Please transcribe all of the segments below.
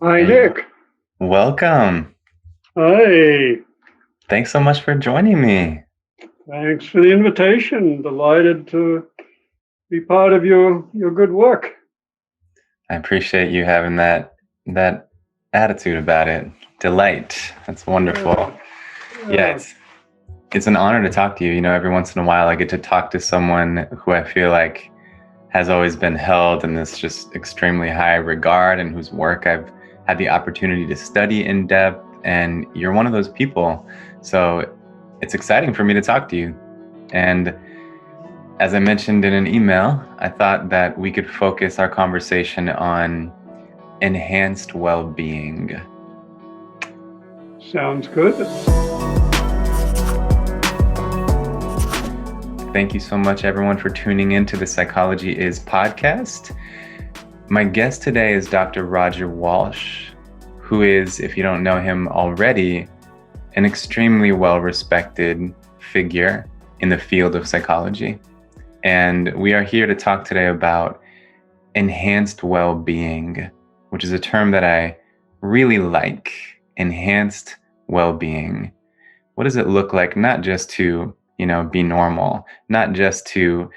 Hi, Hey, Nick. welcome. Hey, Thanks so much for joining me. thanks for the invitation. Delighted to be part of your good work. I appreciate you having that attitude about it. Delight. That's Yeah, wonderful. Yeah, yeah. it's an honor to talk to you. Every once in a while I get to talk to someone who I feel like has always been held in this just extremely high regard and whose work I've had the opportunity to study in depth, and you're one of those people. So it's exciting for me to talk to you. And as I mentioned in an email, I thought that we could focus our conversation on enhanced well being. Sounds good. Thank you so much, everyone, for tuning in to the Psychology Is podcast. My guest today is Dr. Roger Walsh, who is, if you don't know him already, an extremely well respected figure in the field of psychology. And we are here to talk today about enhanced well-being, which is a term that I really like. Enhanced well-being. What does it look like not just to, be normal, not just to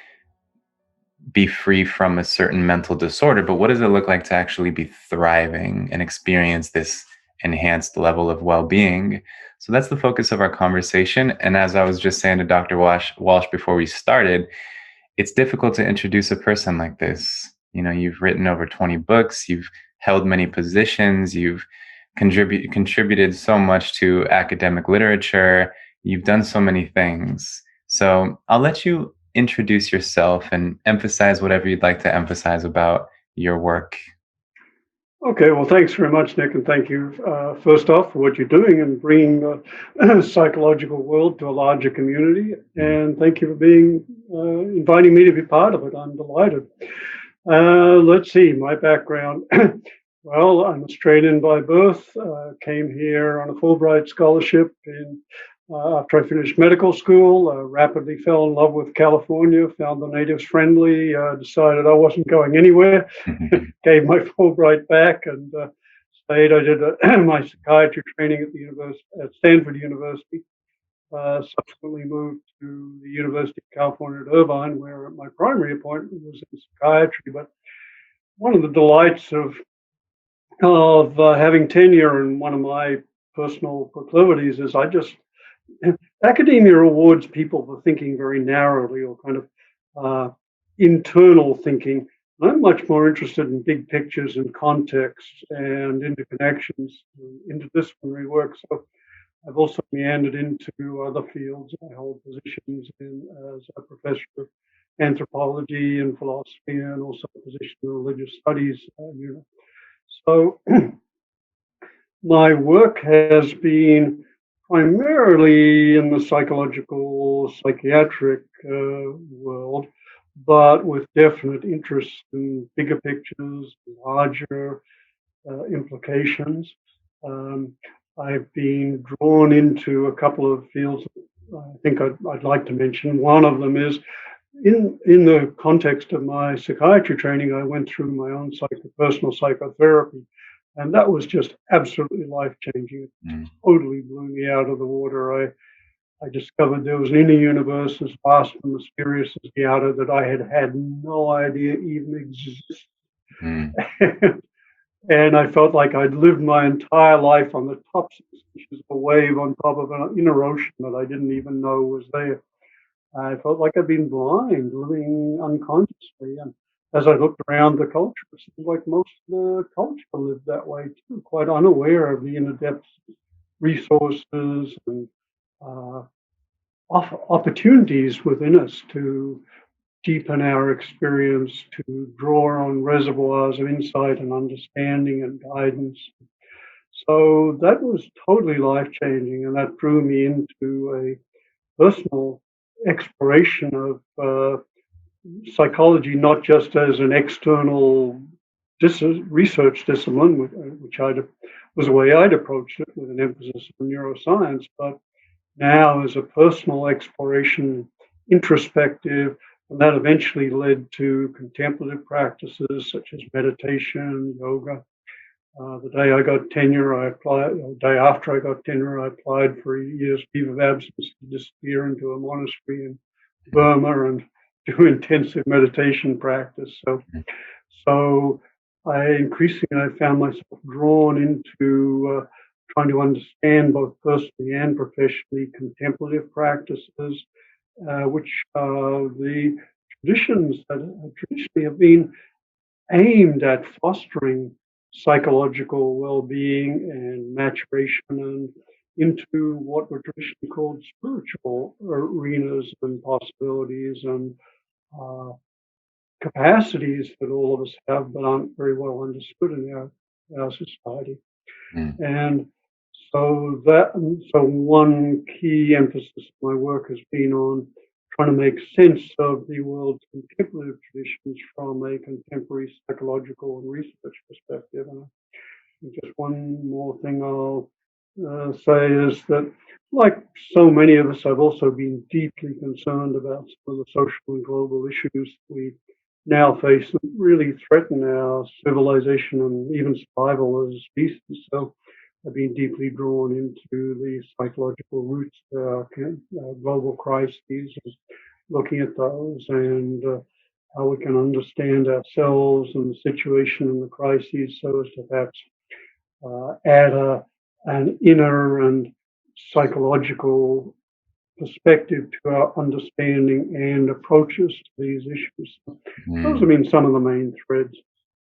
be free from a certain mental disorder, but what does it look like to actually be thriving and experience this enhanced level of well-being? So that's the focus of our conversation. And as I was just saying to Dr. Walsh before we started, it's difficult to introduce a person like this. You've written over 20 books, you've held many positions, you've contributed so much to academic literature, you've done so many things. So I'll let you introduce yourself and emphasize whatever you'd like to emphasize about your work. Okay, well, thanks very much, Nick, and thank you first off for what you're doing and bringing the psychological world to a larger community. Mm. And thank you for being inviting me to be part of it. I'm delighted. Let's see, my background. Well, I'm Australian by birth. Came here on a Fulbright scholarship after I finished medical school. Rapidly fell in love with California, found the natives friendly, decided I wasn't going anywhere, gave my Fulbright back and stayed. I did my psychiatry training at at Stanford University. Subsequently moved to the University of California at Irvine, where my primary appointment was in psychiatry. But one of the delights of having tenure, and one of my personal proclivities is academia rewards people for thinking very narrowly or kind of internal thinking. I'm much more interested in big pictures and contexts and interconnections, interdisciplinary work. So I've also meandered into other fields. I hold positions as a professor of anthropology and philosophy, and also a position in religious studies unit. So my work has been primarily in the psychological, psychiatric world, but with definite interest in bigger pictures, larger implications. Um, I've been drawn into a couple of fields I think I'd like to mention. One of them is in the context of my psychiatry training, I went through my own personal psychotherapy, and that was just absolutely life changing. It Mm. totally blew me out of the water. I discovered there was an inner universe as vast and mysterious as the outer that I had no idea even existed. Mm. And I felt like I'd lived my entire life on the top 6 inches of a wave on top of an inner ocean that I didn't even know was there. I felt like I'd been blind, living unconsciously. And as I looked around the culture, it seemed like most of the culture lived that way too, quite unaware of the inner depths, resources, and uh, opportunities within us to deepen our experience, to draw on reservoirs of insight and understanding and guidance. So that was totally life changing, and that drew me into a personal exploration of psychology, not just as an external research discipline, which was the way I'd approached it with an emphasis on neuroscience, but now as a personal exploration, introspective, and that eventually led to contemplative practices such as meditation, yoga, The day I got tenure, I applied. The day after I got tenure, I applied for a year's leave of absence to disappear into a monastery in Burma and do intensive meditation practice. So I increasingly I found myself drawn into trying to understand both personally and professionally contemplative practices, which are the traditions that traditionally have been aimed at fostering psychological well-being and maturation and into what were traditionally called spiritual arenas and possibilities and uh, capacities that all of us have but aren't very well understood in our society. Mm. And so one key emphasis of my work has been on trying to make sense of the world's contemplative traditions from a contemporary psychological and research perspective. And just one more thing I'll say is that, like so many of us, I've also been deeply concerned about some of the social and global issues we now face that really threaten our civilization and even survival as a species. So I've been deeply drawn into the psychological roots of our global crises, and looking at those and how we can understand ourselves and the situation and the crises so as to perhaps add an inner and psychological perspective to our understanding and approaches to these issues. Those have Mm. been some of the main threads.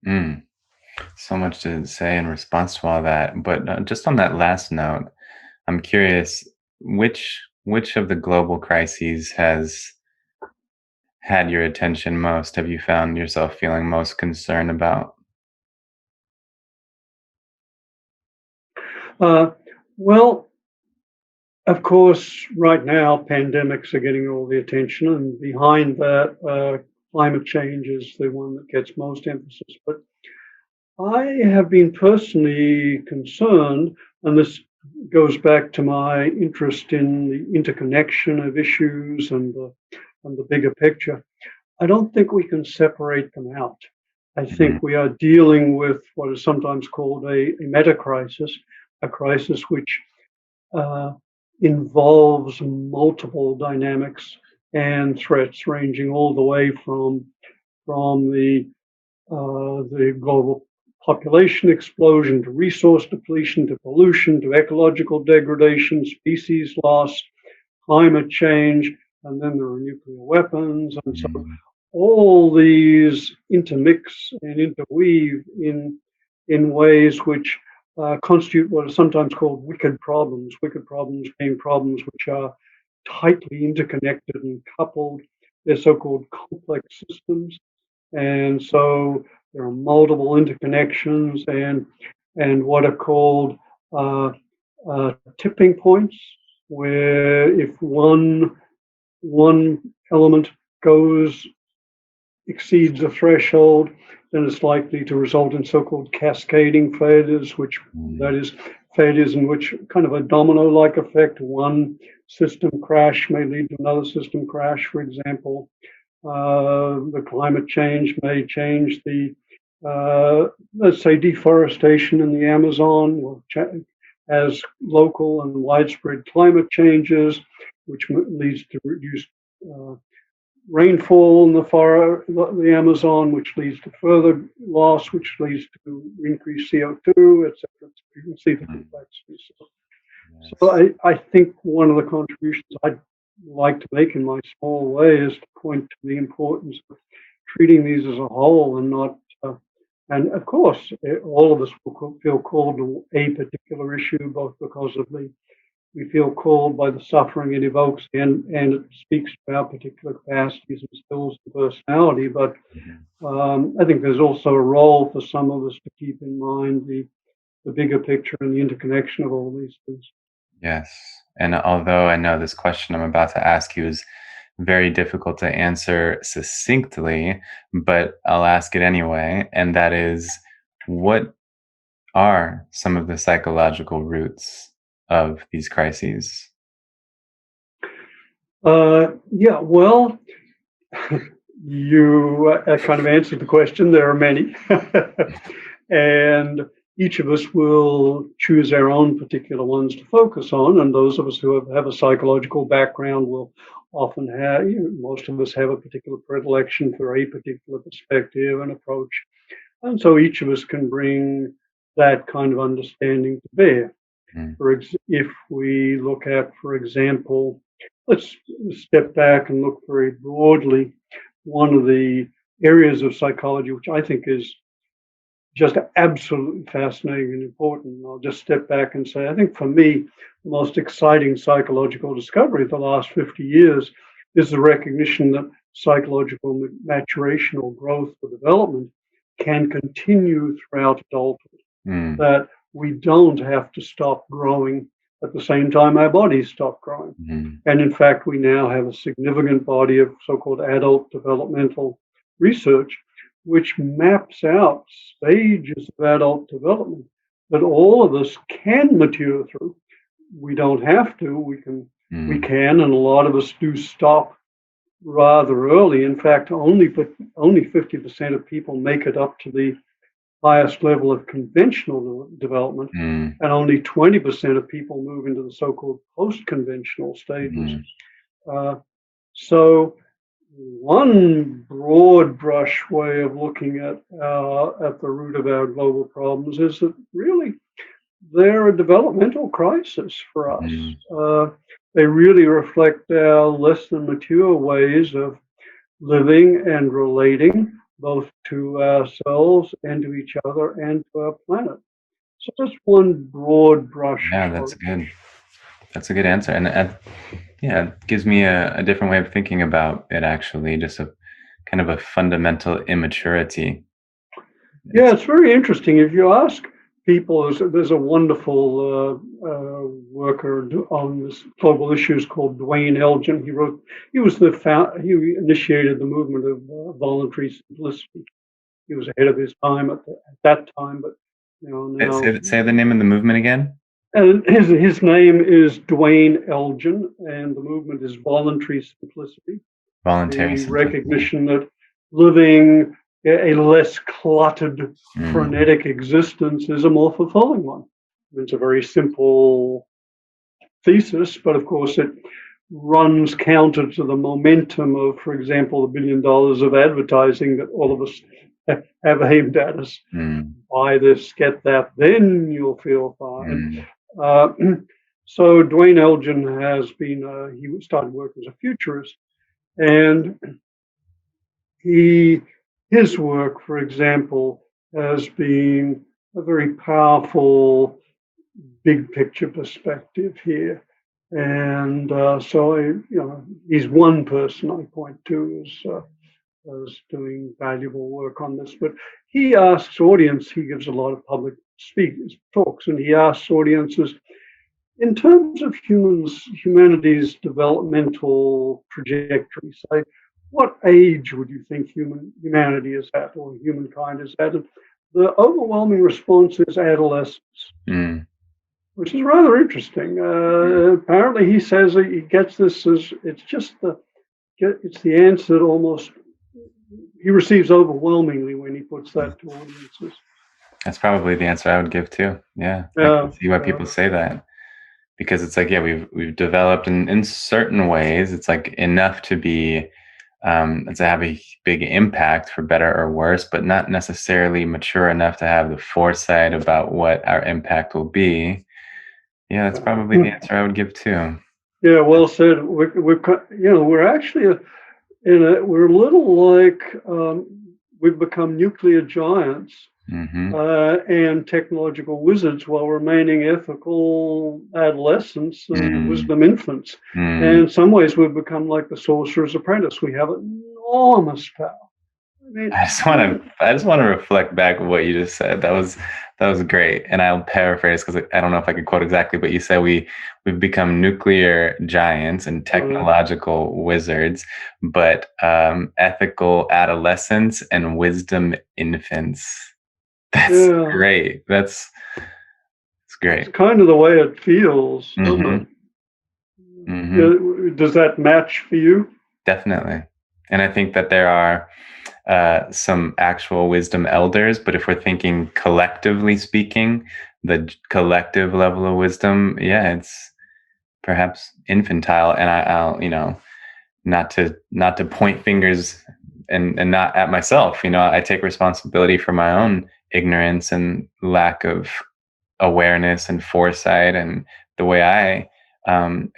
Mm. So much to say in response to all that. But just on that last note, I'm curious which of the global crises has had your attention most? Have you found yourself feeling most concerned about? Uh, well, of course, right now, pandemics are getting all the attention, and behind that, climate change is the one that gets most emphasis. But I have been personally concerned, and this goes back to my interest in the interconnection of issues and the bigger picture. I don't think we can separate them out. I Mhm. think we are dealing with what is sometimes called a meta crisis, a crisis which uh, involves multiple dynamics and threats, ranging all the way from the global population explosion to resource depletion to pollution to ecological degradation, species loss, climate change, and then there are nuclear weapons. And so Mhm. all these intermix and interweave in ways which constitute what is sometimes called wicked problems being problems which are tightly interconnected and coupled. They're so-called complex systems. And so there are multiple interconnections and what are called uh, tipping points, where if one element goes exceeds a threshold, then it's likely to result in so-called cascading failures, which that Mm. is failures in which kind of a domino-like effect. One system crash may lead to another system crash, for example. The climate change may change let's say, deforestation in the Amazon as local and widespread climate changes, which leads to reduced uh, rainfall in the Amazon, which leads to further loss, which leads to increased CO2, etc. You can see the Mm. complexities. So Yes. I think one of the contributions I'd like to make in my small way is to point to the importance of treating these as a whole and not. And of course, all of us will feel called to a particular issue, both because of we feel called by the suffering it evokes and it speaks to our particular capacities and skills and personality. But Mhm. I think there's also a role for some of us to keep in mind the bigger picture and the interconnection of all these things. Yes. And although I know this question I'm about to ask you is very difficult to answer succinctly, but I'll ask it anyway. And that is, what are some of the psychological roots of these crises? Yeah, well, you kind of answered the question. There are many. and each of us will choose our own particular ones to focus on, and those of us who have a psychological background will often have, most of us have a particular predilection for a particular perspective and approach, and so each of us can bring that kind of understanding to bear. Mm. If we look at, for example, let's step back and look very broadly. One of the areas of psychology which I think is just absolutely fascinating and important. And I'll just step back and say, I think for me, the most exciting psychological discovery of the last 50 years is the recognition that psychological maturation or growth or development can continue throughout adulthood. Mm. That we don't have to stop growing at the same time our bodies stop growing. Mm. And in fact, we now have a significant body of so-called adult developmental research which maps out stages of adult development that all of us can mature through. We don't have to, we can, and a lot of us do stop rather early. In fact, only 50% of people make it up to the highest level of conventional development, and only 20% of people move into the so-called post-conventional stages. So one broad brush way of looking at the root of our global problems is that really they're a developmental crisis for us. They really reflect our less than mature ways of living and relating, both to ourselves and to each other and to our planet. So that's one broad brush. Yeah, that's good. That's a good answer. And yeah, it gives me a different way of thinking about it, actually, just a kind of a fundamental immaturity. Yeah, it's very interesting. If you ask people, there's a wonderful worker on this global issues called Dwayne Elgin. He initiated the movement of voluntary simplicity. He was ahead of his time at that time, but now. Say the name of the movement again. And his name is Dwayne Elgin, and the movement is voluntary simplicity. Voluntary simplicity. Recognition that living a less cluttered, frenetic existence is a more fulfilling one. It's a very simple thesis, but of course it runs counter to the momentum of, for example, $1 billion of advertising that all of us have aimed at us. Buy this, get that, then you'll feel fine. So Dwayne Elgin has been, he started working as a futurist, and his work, for example, has been a very powerful big picture perspective here. And so he's one person I point to as doing valuable work on this. But he asks audience, he gives a lot of public talks, and he asks audiences, in terms of humanity's developmental trajectory, say, what age would you think humanity is at, or humankind is at? And the overwhelming response is adolescence, which is rather interesting. Apparently, he says he gets this as it's the answer that almost he receives overwhelmingly when he puts that to audiences. That's probably the answer I would give too. Yeah, I can see why people say that, because it's like, yeah, we've developed in certain ways. It's like enough to be to have a big impact for better or worse, but not necessarily mature enough to have the foresight about what our impact will be. Yeah, that's probably the answer I would give too. Yeah, well said. We're actually we're a little like we've become nuclear giants and technological wizards while remaining ethical adolescents and wisdom infants. And in some ways, we've become like the sorcerer's apprentice. We have enormous power. I just want to reflect back what you just said. That was great, and I'll paraphrase because I don't know if I could quote exactly, but you said we've become nuclear giants and technological wizards, but ethical adolescents and wisdom infants. That's great. It's great. It's kind of the way it feels, doesn't it? Does that match for you? Definitely. And I think that there are some actual wisdom elders. But if we're thinking collectively speaking, the collective level of wisdom, yeah, it's perhaps infantile. And I'll, not to point fingers and not at myself. I take responsibility for my own ignorance and lack of awareness and foresight, and the way I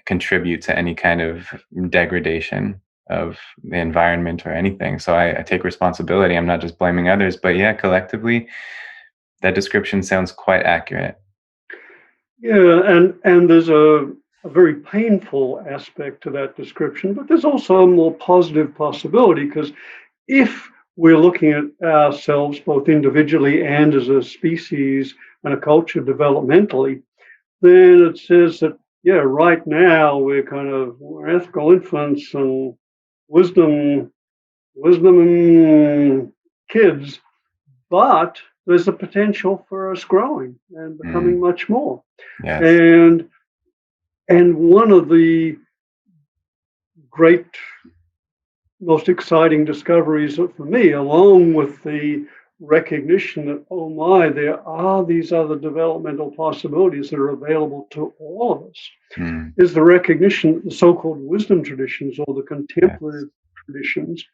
contribute to any kind of degradation of the environment or anything. So I take responsibility. I'm not just blaming others, but yeah, collectively, that description sounds quite accurate. Yeah, and there's a very painful aspect to that description, but there's also a more positive possibility, because if we're looking at ourselves both individually and as a species and a culture developmentally, then it says that, yeah, right now we're ethical infants and wisdom and kids, but there's a potential for us growing and becoming much more. Yes. And one of the great, most exciting discoveries for me, along with the recognition that, oh my, there are these other developmental possibilities that are available to all of us, is the recognition that the so-called wisdom traditions, or the contemplative traditions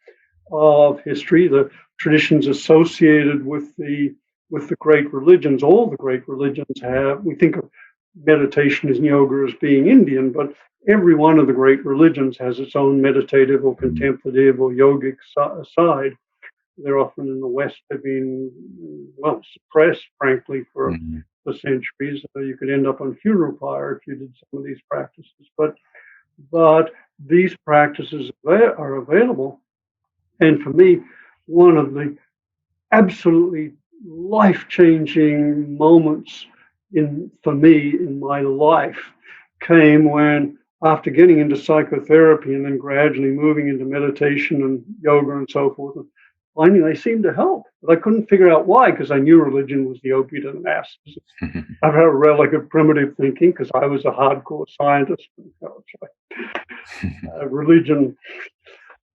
of history, the traditions associated with the great religions. All the great religions have. We think of meditation as yoga as being Indian, but every one of the great religions has its own meditative or contemplative or yogic side. They're often in the West have been, well, suppressed, frankly, for centuries. You could end up on funeral pyre if you did some of these practices. But these practices are available. And for me, one of the absolutely life-changing moments for me in my life came when, after getting into psychotherapy and then gradually moving into meditation and yoga and so forth, and finally they seemed to help. But I couldn't figure out why, because I knew religion was the opiate of the masses. I've had a relic of primitive thinking because I was a hardcore scientist. Religion.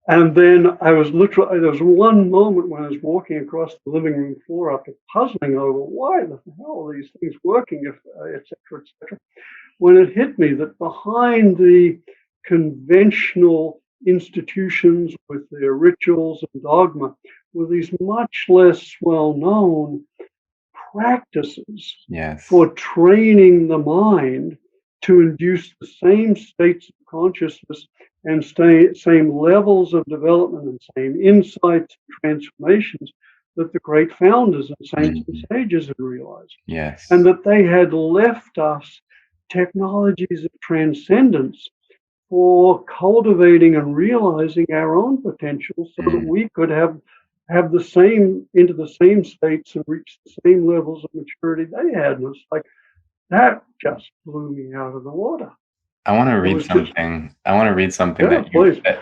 And then there was one moment when I was walking across the living room floor after puzzling over why the hell are these things working, et cetera, when it hit me that behind the conventional institutions with their rituals and dogma were these much less well-known practices for training the mind to induce the same states of consciousness and same levels of development and same insights and transformations that the great founders and saints and sages had realized. Yes. And that they had left us technologies of transcendence for cultivating and realizing our own potential, so that we could have the same states and reach the same levels of maturity they had. And it's like, that just blew me out of the water. I want to read something.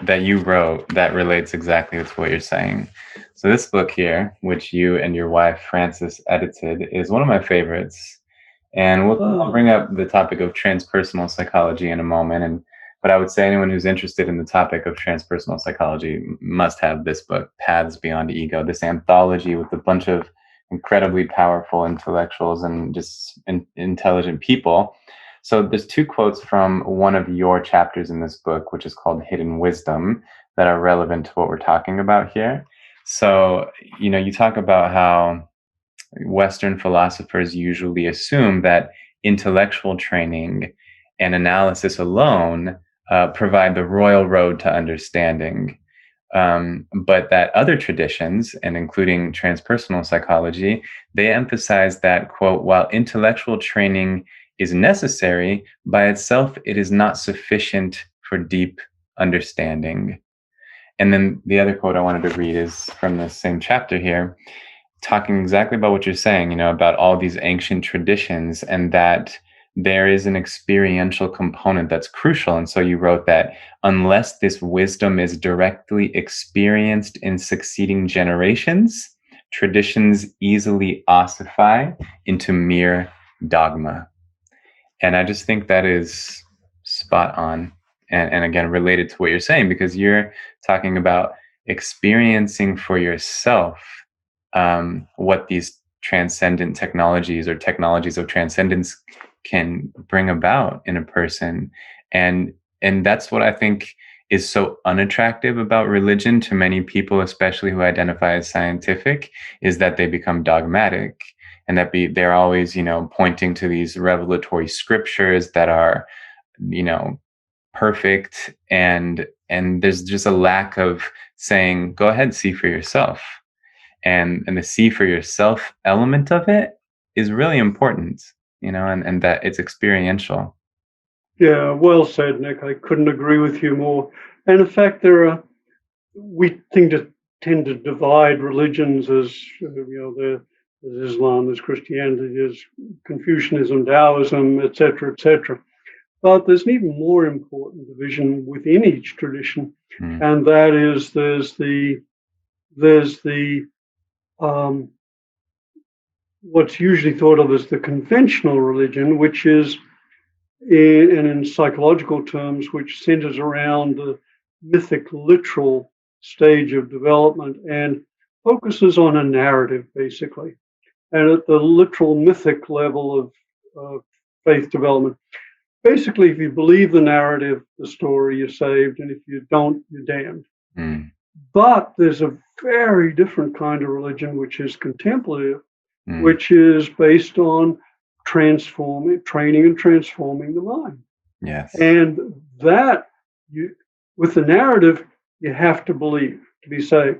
That you wrote that relates exactly with what you're saying. So this book here, which you and your wife Frances edited, is one of my favorites. And I'll bring up the topic of transpersonal psychology in a moment. But I would say anyone who's interested in the topic of transpersonal psychology must have this book, Paths Beyond Ego, this anthology with a bunch of incredibly powerful intellectuals and just intelligent people. So there's two quotes from one of your chapters in this book, which is called Hidden Wisdom, that are relevant to what we're talking about here. So, you talk about how Western philosophers usually assume that intellectual training and analysis alone provide the royal road to understanding. But that other traditions, and including transpersonal psychology, they emphasize that, quote, while intellectual training is necessary, by itself it is not sufficient for deep understanding. And then the other quote I wanted to read is from the same chapter here, talking exactly about what you're saying, about all these ancient traditions, and that there is an experiential component that's crucial. And so you wrote that unless this wisdom is directly experienced in succeeding generations, traditions easily ossify into mere dogma. And I just think that is spot on. And again, related to what you're saying, because you're talking about experiencing for yourself what these transcendent technologies or technologies of transcendence can bring about in a person. And that's what I think is so unattractive about religion to many people, especially who identify as scientific, is that they become dogmatic, and that they're always, pointing to these revelatory scriptures that are, you know perfect, and there's just a lack of saying, go ahead, see for yourself. And the see for yourself element of it is really important, and that it's experiential. Yeah, well said, Nick. I couldn't agree with you more. And in fact, we tend to divide religions as, there's Islam, there's Christianity, there's Confucianism, Taoism, etc., etc. But there's an even more important division within each tradition, and that is there's the what's usually thought of as the conventional religion, which is in psychological terms, which centers around the mythic literal stage of development and focuses on a narrative, basically. And at the literal mythic level of faith development, basically, if you believe the narrative, the story, you're saved, and if you don't, you're damned. But there's a very different kind of religion, which is contemplative, which is based on training and transforming the mind. Yes. And that, with the narrative, you have to believe to be saved.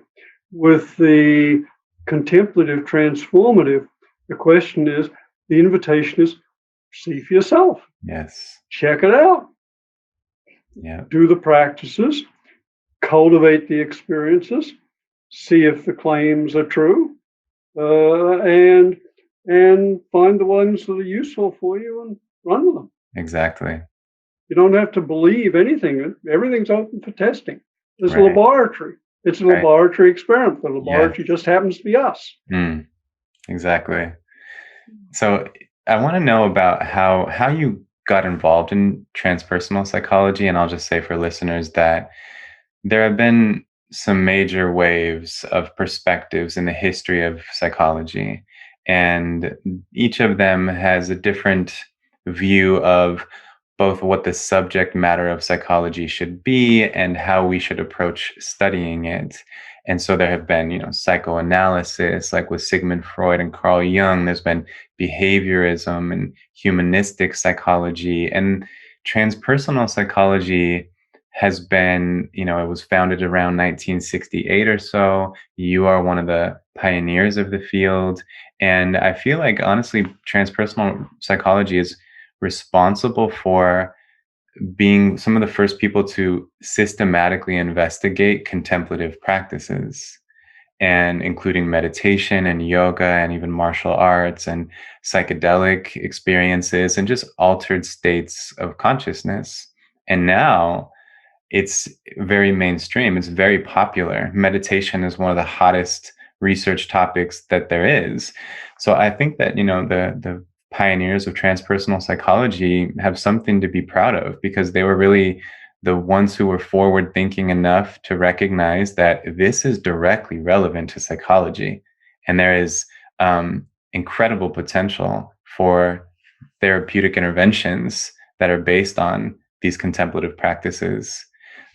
With the contemplative, transformative, the invitation is, see for yourself. Yes. Check it out. Yeah. Do the practices, cultivate the experiences, see if the claims are true, and find the ones that are useful for you and run with them. Exactly. You don't have to believe anything. Everything's open for testing. There's a Right. laboratory. It's a laboratory experiment. The laboratory just happens to be us. Exactly. So I want to know about how you got involved in transpersonal psychology. And I'll just say for listeners that there have been some major waves of perspectives in the history of psychology, and each of them has a different view of both what the subject matter of psychology should be and how we should approach studying it. And so there have been, psychoanalysis, like with Sigmund Freud and Carl Jung. There's been behaviorism and humanistic psychology, and transpersonal psychology has been, it was founded around 1968 or so. You are one of the pioneers of the field. And I feel like, honestly, transpersonal psychology is responsible for being some of the first people to systematically investigate contemplative practices, and including meditation and yoga and even martial arts and psychedelic experiences and just altered states of consciousness. And now it's very mainstream. It's very popular. Meditation is one of the hottest research topics that there is. So I think that, the pioneers of transpersonal psychology have something to be proud of, because they were really the ones who were forward thinking enough to recognize that this is directly relevant to psychology. And there is incredible potential for therapeutic interventions that are based on these contemplative practices.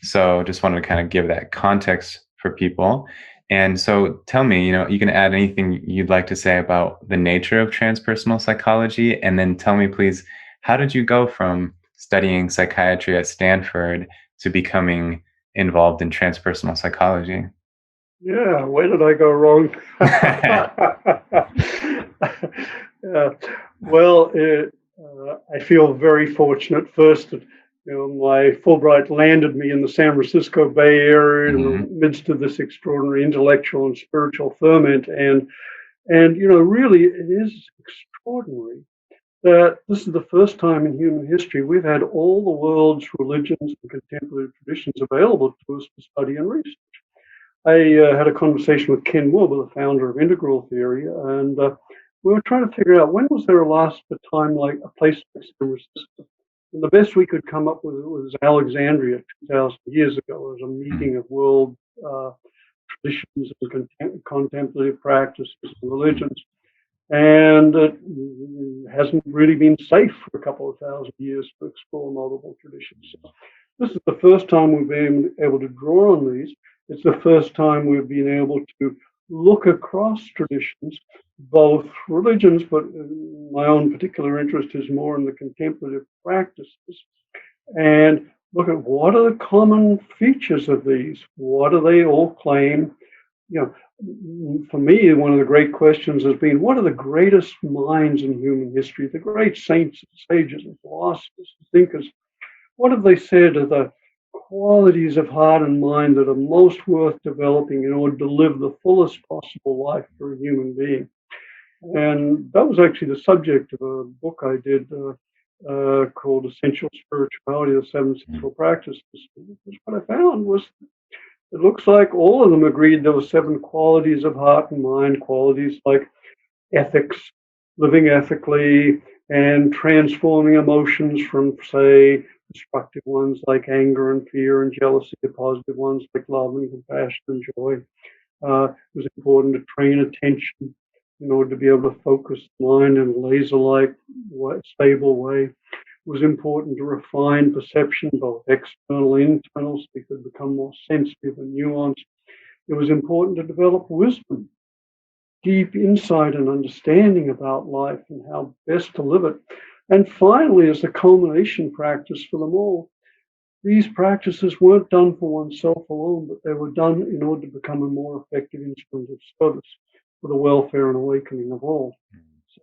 So just wanted to kind of give that context for people. And so tell me, you can add anything you'd like to say about the nature of transpersonal psychology. And then tell me, please, how did you go from studying psychiatry at Stanford to becoming involved in transpersonal psychology? Yeah, where did I go wrong? Well, I feel very fortunate. First, my Fulbright landed me in the San Francisco Bay Area in the midst of this extraordinary intellectual and spiritual ferment, and really, it is extraordinary that this is the first time in human history we've had all the world's religions and contemplative traditions available to us to study and research. I had a conversation with Ken Wilber, the founder of integral theory, and we were trying to figure out when was there a time like a place like San Francisco. And the best we could come up with was Alexandria 2,000 years ago. It was a meeting of world traditions and contemplative practices and religions. And it hasn't really been safe for a couple of thousand years to explore multiple traditions. So this is the first time we've been able to draw on these. It's the first time we've been able to look across traditions, both religions, but my own particular interest is more in the contemplative practices, and look at what are the common features of these? What do they all claim? For me, one of the great questions has been, what are the greatest minds in human history, the great saints and sages and philosophers and thinkers? What have they said are the qualities of heart and mind that are most worth developing in order to live the fullest possible life for a human being? And that was actually the subject of a book I did called Essential Spirituality, the Seven Central Practices. What I found was it looks like all of them agreed there were 7 qualities of heart and mind, qualities like ethics, living ethically, and transforming emotions from, say, destructive ones like anger and fear and jealousy to positive ones like love and compassion and joy. It was important to train attention in order to be able to focus the mind in a laser-like, stable way. It was important to refine perception, both external and internal, so we could become more sensitive and nuanced. It was important to develop wisdom, deep insight and understanding about life and how best to live it. And finally, as the culmination practice for them all, these practices weren't done for oneself alone, but they were done in order to become a more effective instrument of service for the welfare and awakening of all.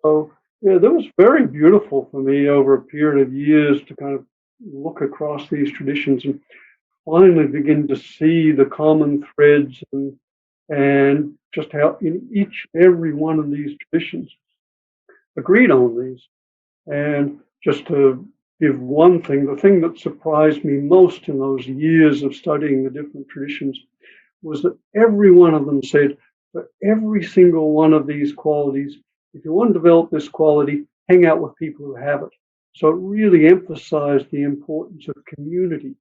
So, yeah, that was very beautiful for me over a period of years to kind of look across these traditions and finally begin to see the common threads and just how in each and every one of these traditions agreed on these. And just to give one thing, the thing that surprised me most in those years of studying the different traditions was that every one of them said, for every single one of these qualities, if you want to develop this quality, hang out with people who have it. So it really emphasized the importance of community,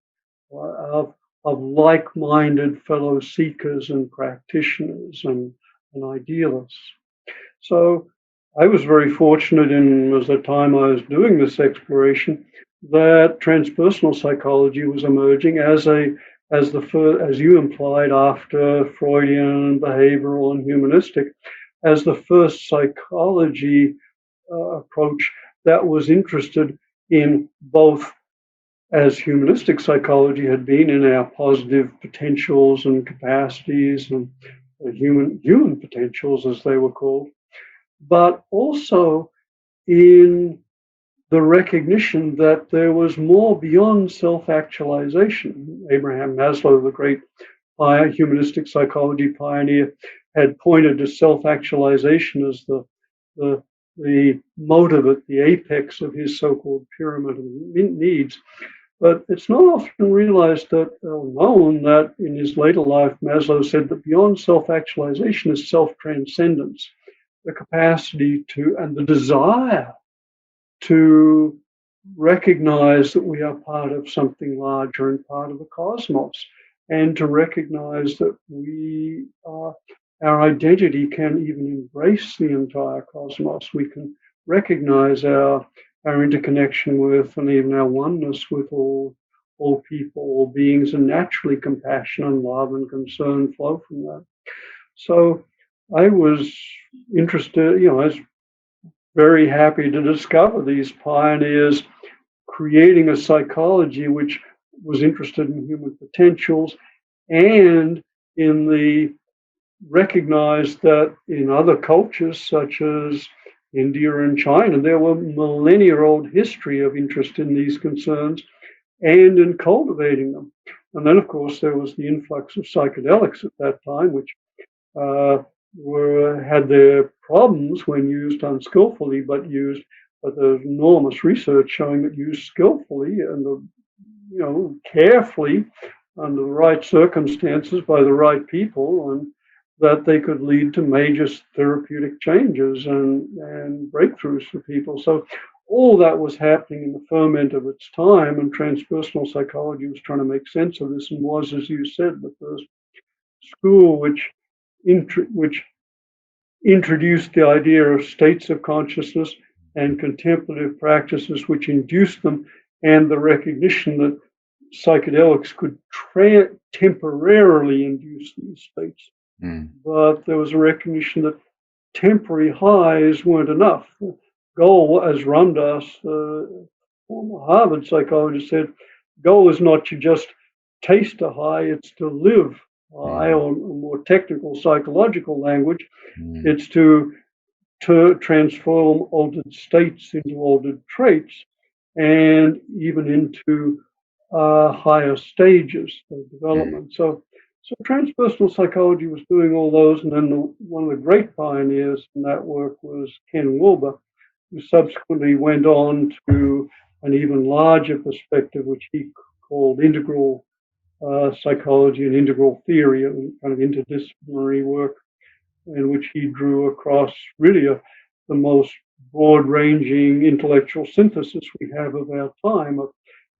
of like-minded fellow seekers and practitioners and idealists. So I was very fortunate as the time I was doing this exploration that transpersonal psychology was emerging as you implied, after Freudian, behavioral, and humanistic, as the first psychology approach that was interested in both, as humanistic psychology had been, in our positive potentials and capacities and human potentials, as they were called, but also in the recognition that there was more beyond self-actualization. Abraham Maslow, the great humanistic psychology pioneer, had pointed to self-actualization as the motive at the apex of his so-called pyramid of needs. But it's not often realized or known that in his later life, Maslow said that beyond self-actualization is self-transcendence, the capacity to and the desire to recognize that we are part of something larger and part of the cosmos, and to recognize that our identity can even embrace the entire cosmos. We can recognize our interconnection with and even our oneness with all people, all beings, and naturally compassion and love and concern flow from that. So I was interested, I was very happy to discover these pioneers creating a psychology which was interested in human potentials and in the recognized that in other cultures such as India and China, there were millennia-old history of interest in these concerns and in cultivating them. And then, of course, there was the influx of psychedelics at that time, which had their problems when used unskillfully, but there's enormous research showing that used skillfully and carefully under the right circumstances by the right people, and that they could lead to major therapeutic changes and breakthroughs for people. So all that was happening in the ferment of its time, and transpersonal psychology was trying to make sense of this and was, as you said, the first school which introduced the idea of states of consciousness and contemplative practices which induced them, and the recognition that psychedelics could temporarily induce these states. But there was a recognition that temporary highs weren't enough. The goal, as Ramdas, former Harvard psychologist, said, goal is not to just taste a high, it's to live high, or more technical psychological language, it's to transform altered states into altered traits and even into higher stages of development. So transpersonal psychology was doing all those, and then one of the great pioneers in that work was Ken Wilber, who subsequently went on to an even larger perspective, which he called integral psychology and integral theory, kind of interdisciplinary work, in which he drew across really the most broad-ranging intellectual synthesis we have of our time, of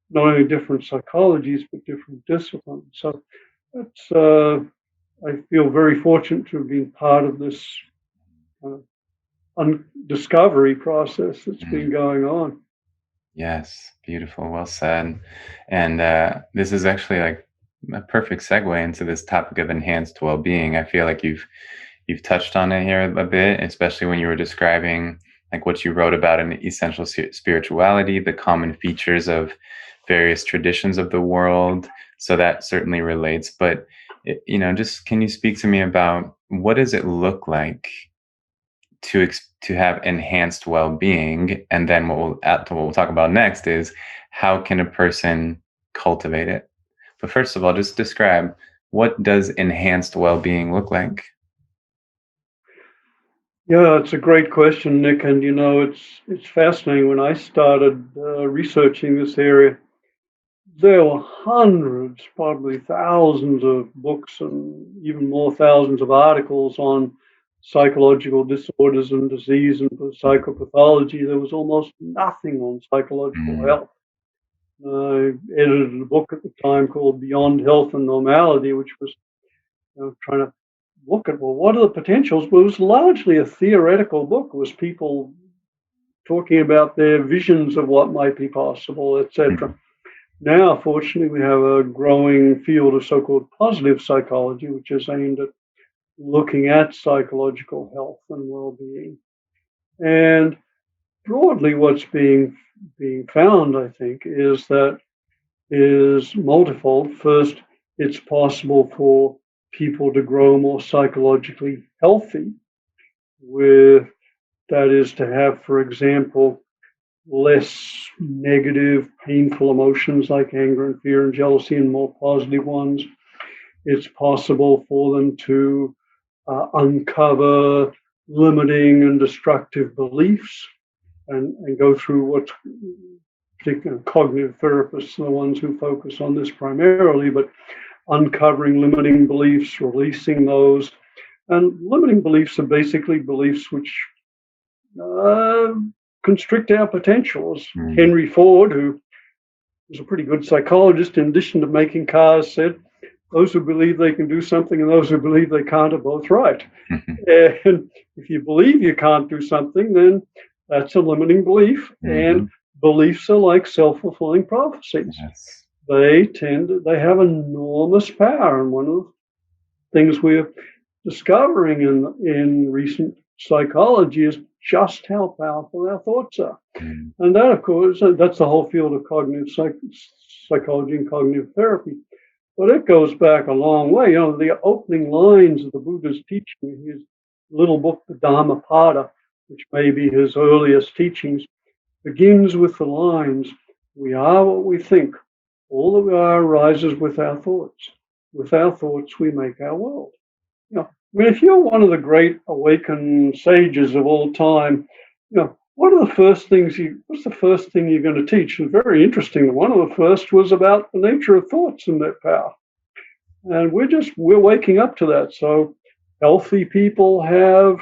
not only different psychologies, but different disciplines. So that's, I feel very fortunate to have been part of this discovery process that's been going on. Yes, beautiful, well said. And this is actually like a perfect segue into this topic of enhanced well-being. I feel like you've touched on it here a bit, especially when you were describing like what you wrote about in Essential Spirituality, the common features of various traditions of the world. So that certainly relates. But, just can you speak to me about what does it look like to have enhanced well-being? And then what we'll talk about next is how can a person cultivate it? But first of all, just describe, what does enhanced well-being look like? Yeah, it's a great question, Nick. And it's fascinating. When I started researching this area, there were hundreds, probably thousands of books and even more thousands of articles on psychological disorders and disease and psychopathology. There was almost nothing on psychological health. I edited a book at the time called Beyond Health and Normality, which was trying to look at, well, what are the potentials? But it was largely a theoretical book. It was people talking about their visions of what might be possible, etc. Now, fortunately, we have a growing field of so-called positive psychology, which is aimed at looking at psychological health and well-being. And broadly, what's being found, I think, is multifold. First, it's possible for people to grow more psychologically healthy, that is to have, for example, less negative, painful emotions like anger and fear and jealousy, and more positive ones. It's possible for them to uncover limiting and destructive beliefs and go through what's particular cognitive therapists are the ones who focus on this primarily, but uncovering limiting beliefs, releasing those. And limiting beliefs are basically beliefs which constrict our potentials. Henry Ford, who was a pretty good psychologist, in addition to making cars, said, those who believe they can do something and those who believe they can't are both right. And if you believe you can't do something, then that's a limiting belief. And beliefs are like self-fulfilling prophecies. Yes. They have enormous power. And one of the things we're discovering in recent psychology is just how powerful our thoughts are. And that, of course, that's the whole field of cognitive psychology and cognitive therapy. But it goes back a long way. The opening lines of the Buddha's teaching, his little book, the Dhammapada, which may be his earliest teachings, begins with the lines, we are what we think. All that we are arises with our thoughts. With our thoughts, we make our world. If you're one of the great awakened sages of all time, what's the first thing you're going to teach? And very interesting, one of the first was about the nature of thoughts and their power. And we're waking up to that. So healthy people have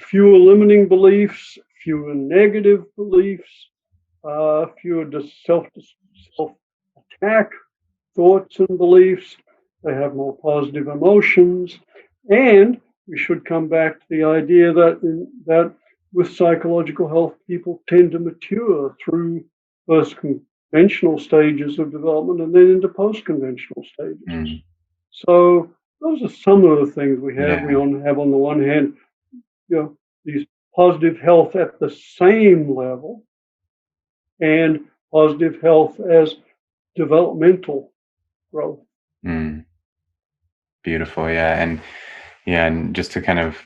fewer limiting beliefs, fewer negative beliefs, fewer self-attack thoughts and beliefs. they have more positive emotions, and we should come back to the idea that with psychological health, people tend to mature through first conventional stages of development and then into post-conventional stages. Mm. So those are some of the things we have. Yeah. We have on the one hand, these positive health at the same level and positive health as developmental growth. Mm. Beautiful. And just to kind of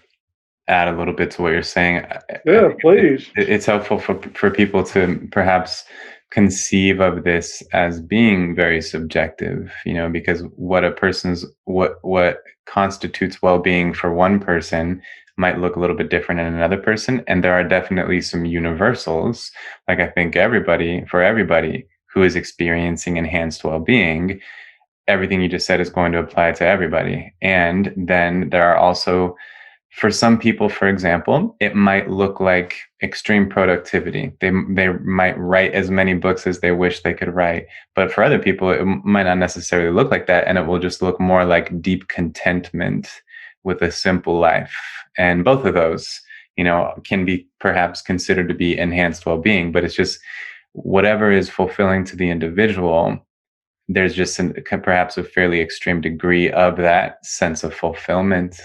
add a little bit to what you're saying, I Yeah, think please. it's helpful for people to perhaps conceive of this as being very subjective, because what constitutes well-being for one person might look a little bit different in another person. And there are definitely some universals, like I think for everybody who is experiencing enhanced well-being, everything you just said is going to apply to everybody. And then there are also, for some people, for example, it might look like extreme productivity. They might write as many books as they wish they could write. But for other people, it might not necessarily look like that. And it will just look more like deep contentment with a simple life. And both of those, can be perhaps considered to be enhanced well-being. But it's just whatever is fulfilling to the individual, there's just perhaps a fairly extreme degree of that sense of fulfillment.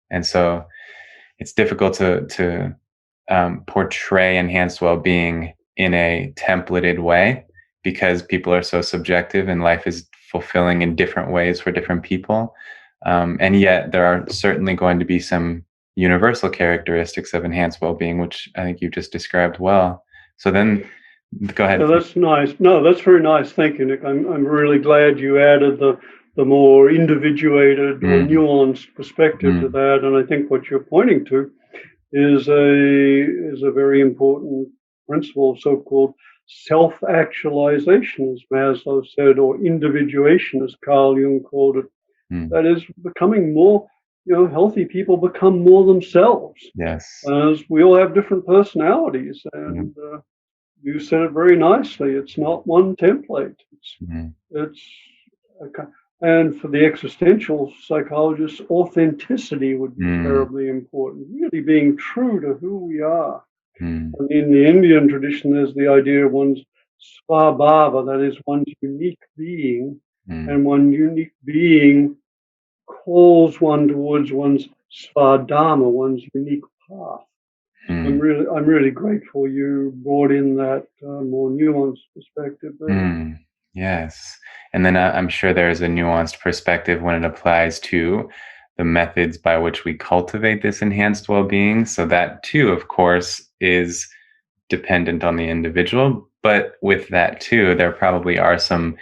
And so it's difficult to portray enhanced well-being in a templated way, because people are so subjective and life is fulfilling in different ways for different people. And yet there are certainly going to be some universal characteristics of enhanced well-being, which I think you've just described well. So then go ahead. Yeah, that's nice. No, that's very nice. Thank you, Nick. I'm really glad you added the more individuated or nuanced perspective to that. And I think what you're pointing to is a very important principle of so-called self-actualization, as Maslow said, or individuation, as Carl Jung called it. That is becoming more, healthy people become more themselves. Yes. As we all have different personalities, and you said it very nicely. It's not one template. It's and for the existential psychologists, authenticity would be terribly important. Really being true to who we are. And in the Indian tradition, there's the idea of one's svabhava, that is one's unique being, and one unique being calls one towards one's svadharma, one's unique path. I'm really grateful you brought in that more nuanced perspective there. Yes. And then I'm sure there's a nuanced perspective when it applies to the methods by which we cultivate this enhanced well-being. So that too, of course, is dependent on the individual. But with that too, there probably are some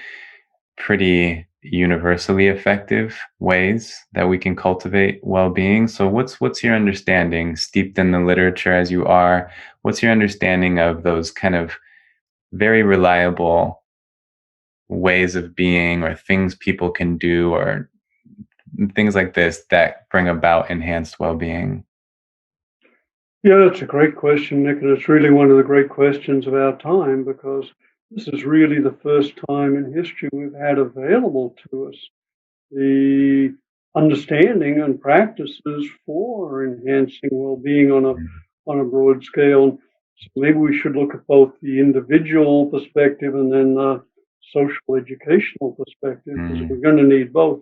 pretty universally effective ways that we can cultivate well-being. So what's your understanding, steeped in the literature as you are, what's your understanding of those kind of very reliable ways of being, or things people can do, or things like this that bring about enhanced well-being? Yeah, that's a great question, Nick, and it's really one of the great questions of our time, because this is really the first time in history we've had available to us the understanding and practices for enhancing well-being on a broad scale. So maybe we should look at both the individual perspective and then the social educational perspective, because we're going to need both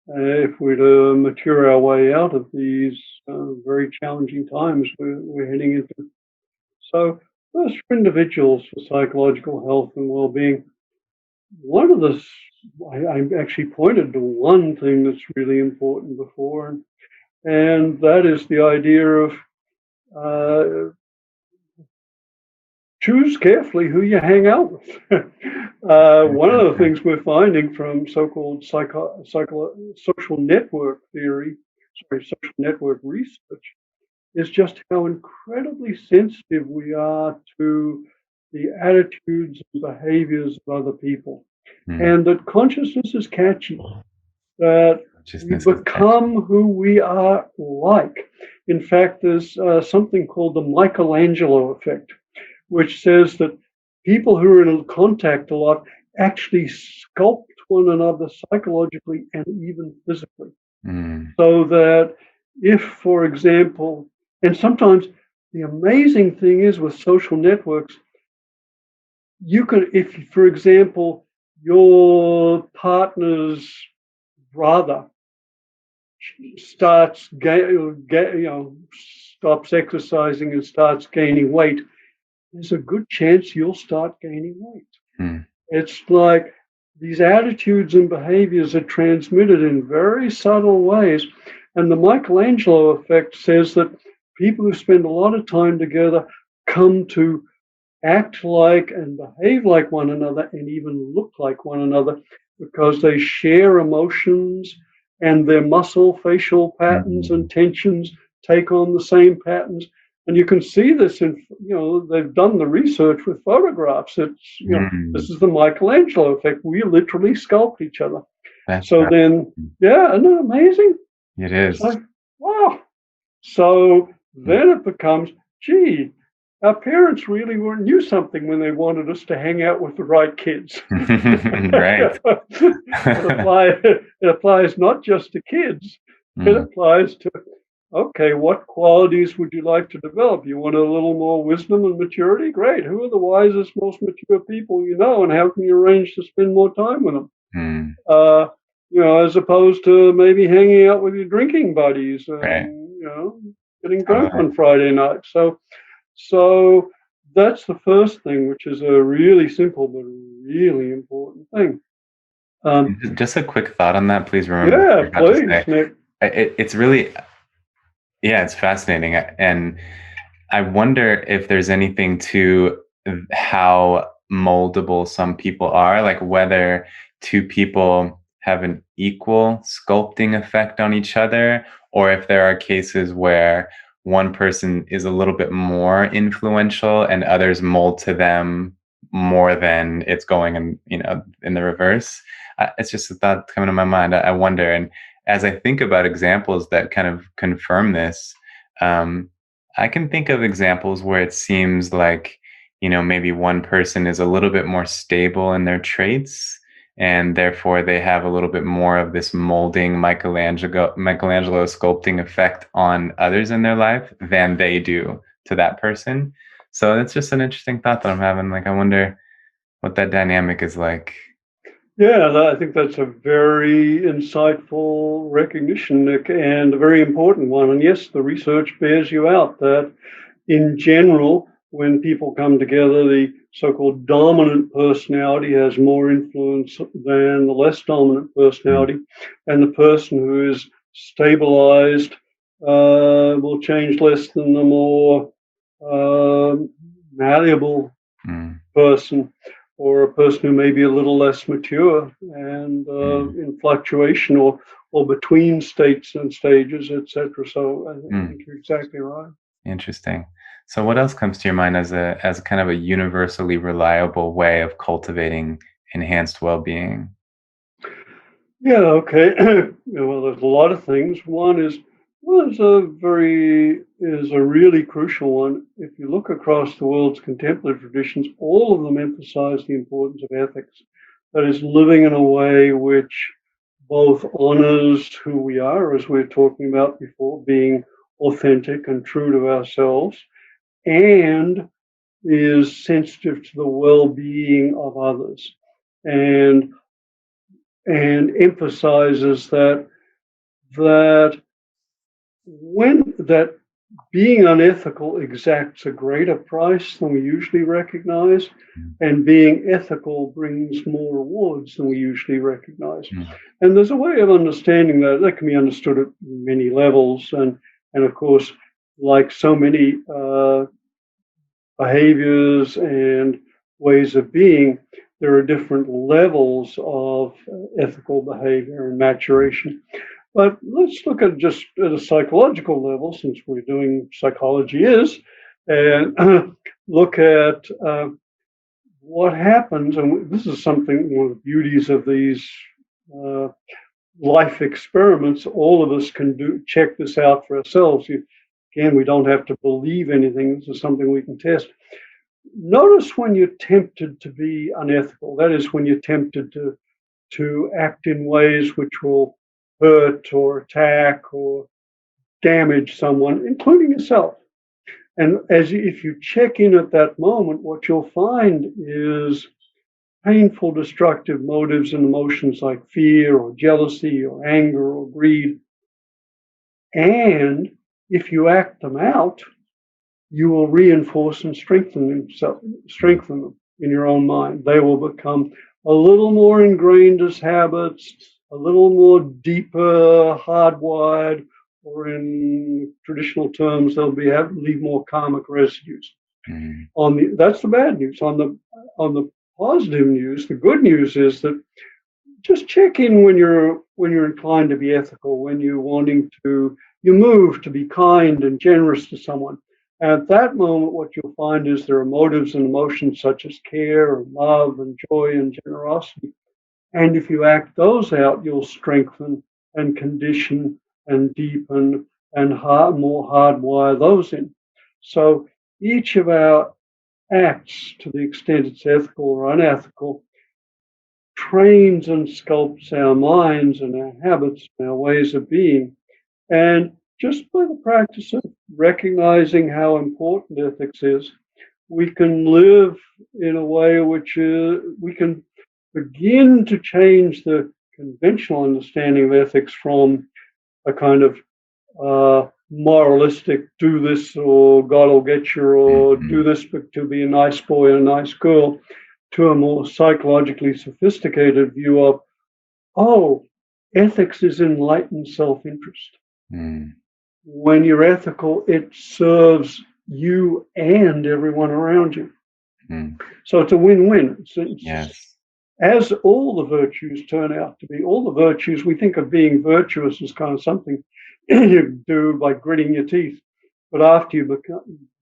if we're to mature our way out of these very challenging times we're heading into. So first, for individuals, for psychological health and well-being, one of the I actually pointed to one thing that's really important before, and that is the idea of choose carefully who you hang out with. One of the things we're finding from so-called social network theory, social network research, is just how incredibly sensitive we are to the attitudes and behaviors of other people. And that consciousness is catchy, that we become who we are like. In fact, there's something called the Michelangelo effect, which says that people who are in contact a lot actually sculpt one another psychologically and even physically. Mm. So that if, for example, and sometimes the amazing thing is with social networks, you can, if, for example, your partner's brother starts, stops exercising and starts gaining weight, there's a good chance you'll start gaining weight. Mm. It's like these attitudes and behaviors are transmitted in very subtle ways. And the Michelangelo effect says that people who spend a lot of time together come to act like and behave like one another and even look like one another because they share emotions and their muscle facial patterns and tensions take on the same patterns. And you can see this in, they've done the research with photographs. It's, this is the Michelangelo effect. We literally sculpt each other. That's So then, yeah, isn't it amazing? It is. So, wow. So then it becomes, gee, our parents really knew something when they wanted us to hang out with the right kids. Right. It applies not just to kids. It applies to, okay, what qualities would you like to develop? You want a little more wisdom and maturity? Great. Who are the wisest, most mature people you know, and how can you arrange to spend more time with them? As opposed to maybe hanging out with your drinking buddies and, getting drunk on Friday night. So that's the first thing, which is a really simple but really important thing. Just a quick thought on that, please remember. Yeah, please, Nick. It's really, it's fascinating. And I wonder if there's anything to how moldable some people are, like whether two people have an equal sculpting effect on each other, or if there are cases where one person is a little bit more influential and others mold to them more than it's going in the reverse. It's just a thought coming to my mind. I wonder, and as I think about examples that kind of confirm this, I can think of examples where it seems like, maybe one person is a little bit more stable in their traits, and therefore they have a little bit more of this molding Michelangelo sculpting effect on others in their life than they do to that person. So that's just an interesting thought that I'm having. Like, I wonder what that dynamic is like. Yeah, I think that's a very insightful recognition, Nick, and a very important one. And yes, the research bears you out that in general, when people come together, the so-called dominant personality has more influence than the less dominant personality. And the person who is stabilized will change less than the more malleable person, or a person who may be a little less mature and in fluctuation or between states and stages, etc. So I think you're exactly right. Interesting. So what else comes to your mind as a kind of a universally reliable way of cultivating enhanced well-being? Yeah, okay. Well, there's a lot of things. One is a really crucial one. If you look across the world's contemplative traditions, all of them emphasize the importance of ethics. That is, living in a way which both honors who we are, as we were talking about before, being authentic and true to ourselves, and is sensitive to the well-being of others, and emphasizes that being unethical exacts a greater price than we usually recognize, and being ethical brings more rewards than we usually recognize. And there's a way of understanding that can be understood at many levels, and of course, like so many behaviors and ways of being, there are different levels of ethical behavior and maturation. But let's look at just at a psychological level, since we're doing psychology and look at what happens. And this is something, one of the beauties of these life experiments. All of us can check this out for ourselves. Again, we don't have to believe anything. This is something we can test. Notice when you're tempted to be unethical. That is, when you're tempted to to act in ways which will hurt or attack or damage someone, including yourself. And if you check in at that moment, what you'll find is painful, destructive motives and emotions like fear or jealousy or anger or greed. And if you act them out, you will reinforce and strengthen them in your own mind. They will become a little more ingrained as habits, a little more deeper, hardwired, or in traditional terms, they'll leave more karmic residues. That's the bad news. On the positive news, the good news is that just check in when you're inclined to be ethical, when you move to be kind and generous to someone. At that moment, what you'll find is there are motives and emotions such as care and love and joy and generosity. And if you act those out, you'll strengthen and condition and deepen and more hardwire those in. So each of our acts, to the extent it's ethical or unethical, trains and sculpts our minds and our habits and our ways of being. And just by the practice of recognizing how important ethics is, we can live in a way which we can begin to change the conventional understanding of ethics from a kind of moralistic, do this or God will get you, or do this to be a nice boy and a nice girl, to a more psychologically sophisticated view of, ethics is enlightened self-interest. When you're ethical, it serves you and everyone around you. So it's a win-win. Yes. As all the virtues turn out to be, all the virtues, we think of being virtuous as kind of something you do by gritting your teeth. But after you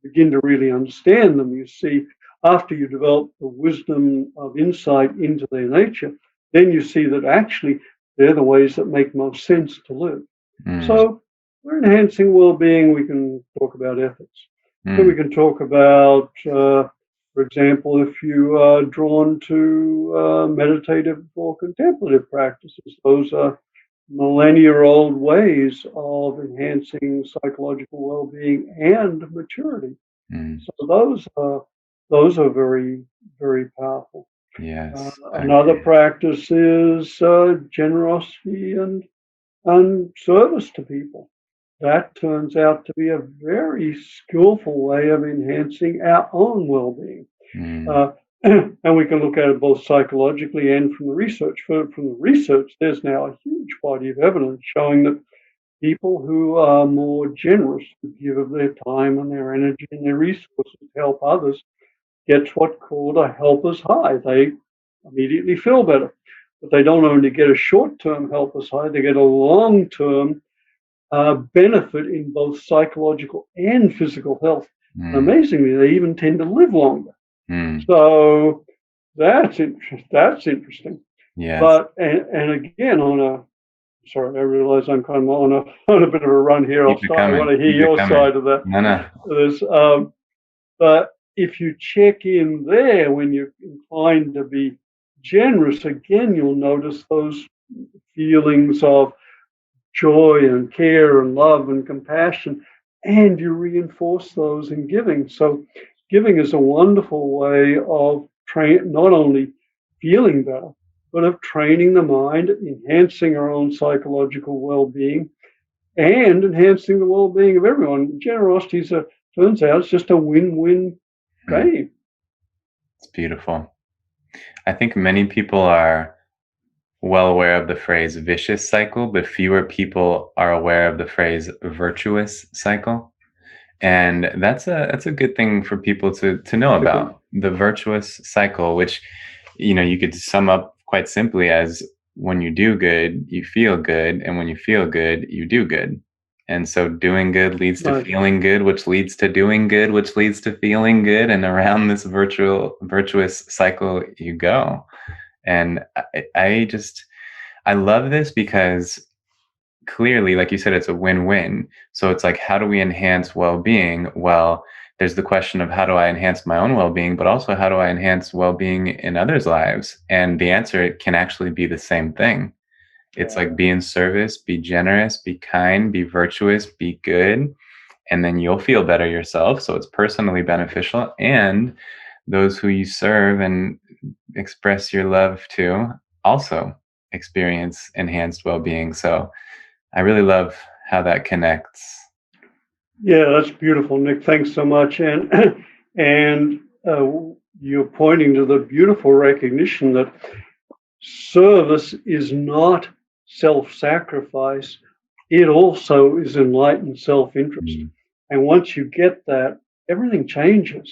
begin to really understand them, you see, after you develop the wisdom of insight into their nature, then you see that actually they're the ways that make most sense to live. So we're enhancing well-being. We can talk about ethics. Then we can talk about, for example, if you are drawn to meditative or contemplative practices, those are millennia-old ways of enhancing psychological well-being and maturity. So those are very, very powerful. Yes. Another practice is generosity and service to people. That turns out to be a very skillful way of enhancing our own well-being. And we can look at it both psychologically and from the research. From the research, there's now a huge body of evidence showing that people who are more generous, who give of their time and their energy and their resources to help others, gets what's called a helper's high. They immediately feel better. But they don't only get a short-term helper's high, they get a long-term benefit in both psychological and physical health. Amazingly, they even tend to live longer. So that's interesting. Yes. But and again, sorry, I realize I'm kind of on a bit of a run here. I want to hear your side of that. No. But if you check in there when you're inclined to be generous, again, you'll notice those feelings of joy and care and love and compassion, and you reinforce those in giving. So giving is a wonderful way of not only feeling better, but of training the mind, enhancing our own psychological well-being, and enhancing the well-being of everyone. Generosity turns out it's just a win-win game. It's beautiful. I think many people are well aware of the phrase vicious cycle, but fewer people are aware of the phrase virtuous cycle. And that's a good thing for people to know about. The virtuous cycle, which you could sum up quite simply as when you do good, you feel good, and when you feel good, you do good. And so doing good leads to feeling good, which leads to doing good, which leads to feeling good, and around this virtuous cycle you go. And I love this because clearly, like you said, it's a win-win. So it's like, how do we enhance well-being? Well, there's the question of how do I enhance my own well-being, but also how do I enhance well-being in others' lives? And the answer can actually be the same thing. It's Yeah. like be in service, be generous, be kind, be virtuous, be good, and then you'll feel better yourself. So it's personally beneficial, and those who you serve and express your love to also experience enhanced well-being. So I really love how that connects. Yeah, that's beautiful, Nick. Thanks so much. And and you're pointing to the beautiful recognition that service is not self-sacrifice. It also is enlightened self-interest. Mm, And once you get that, everything changes.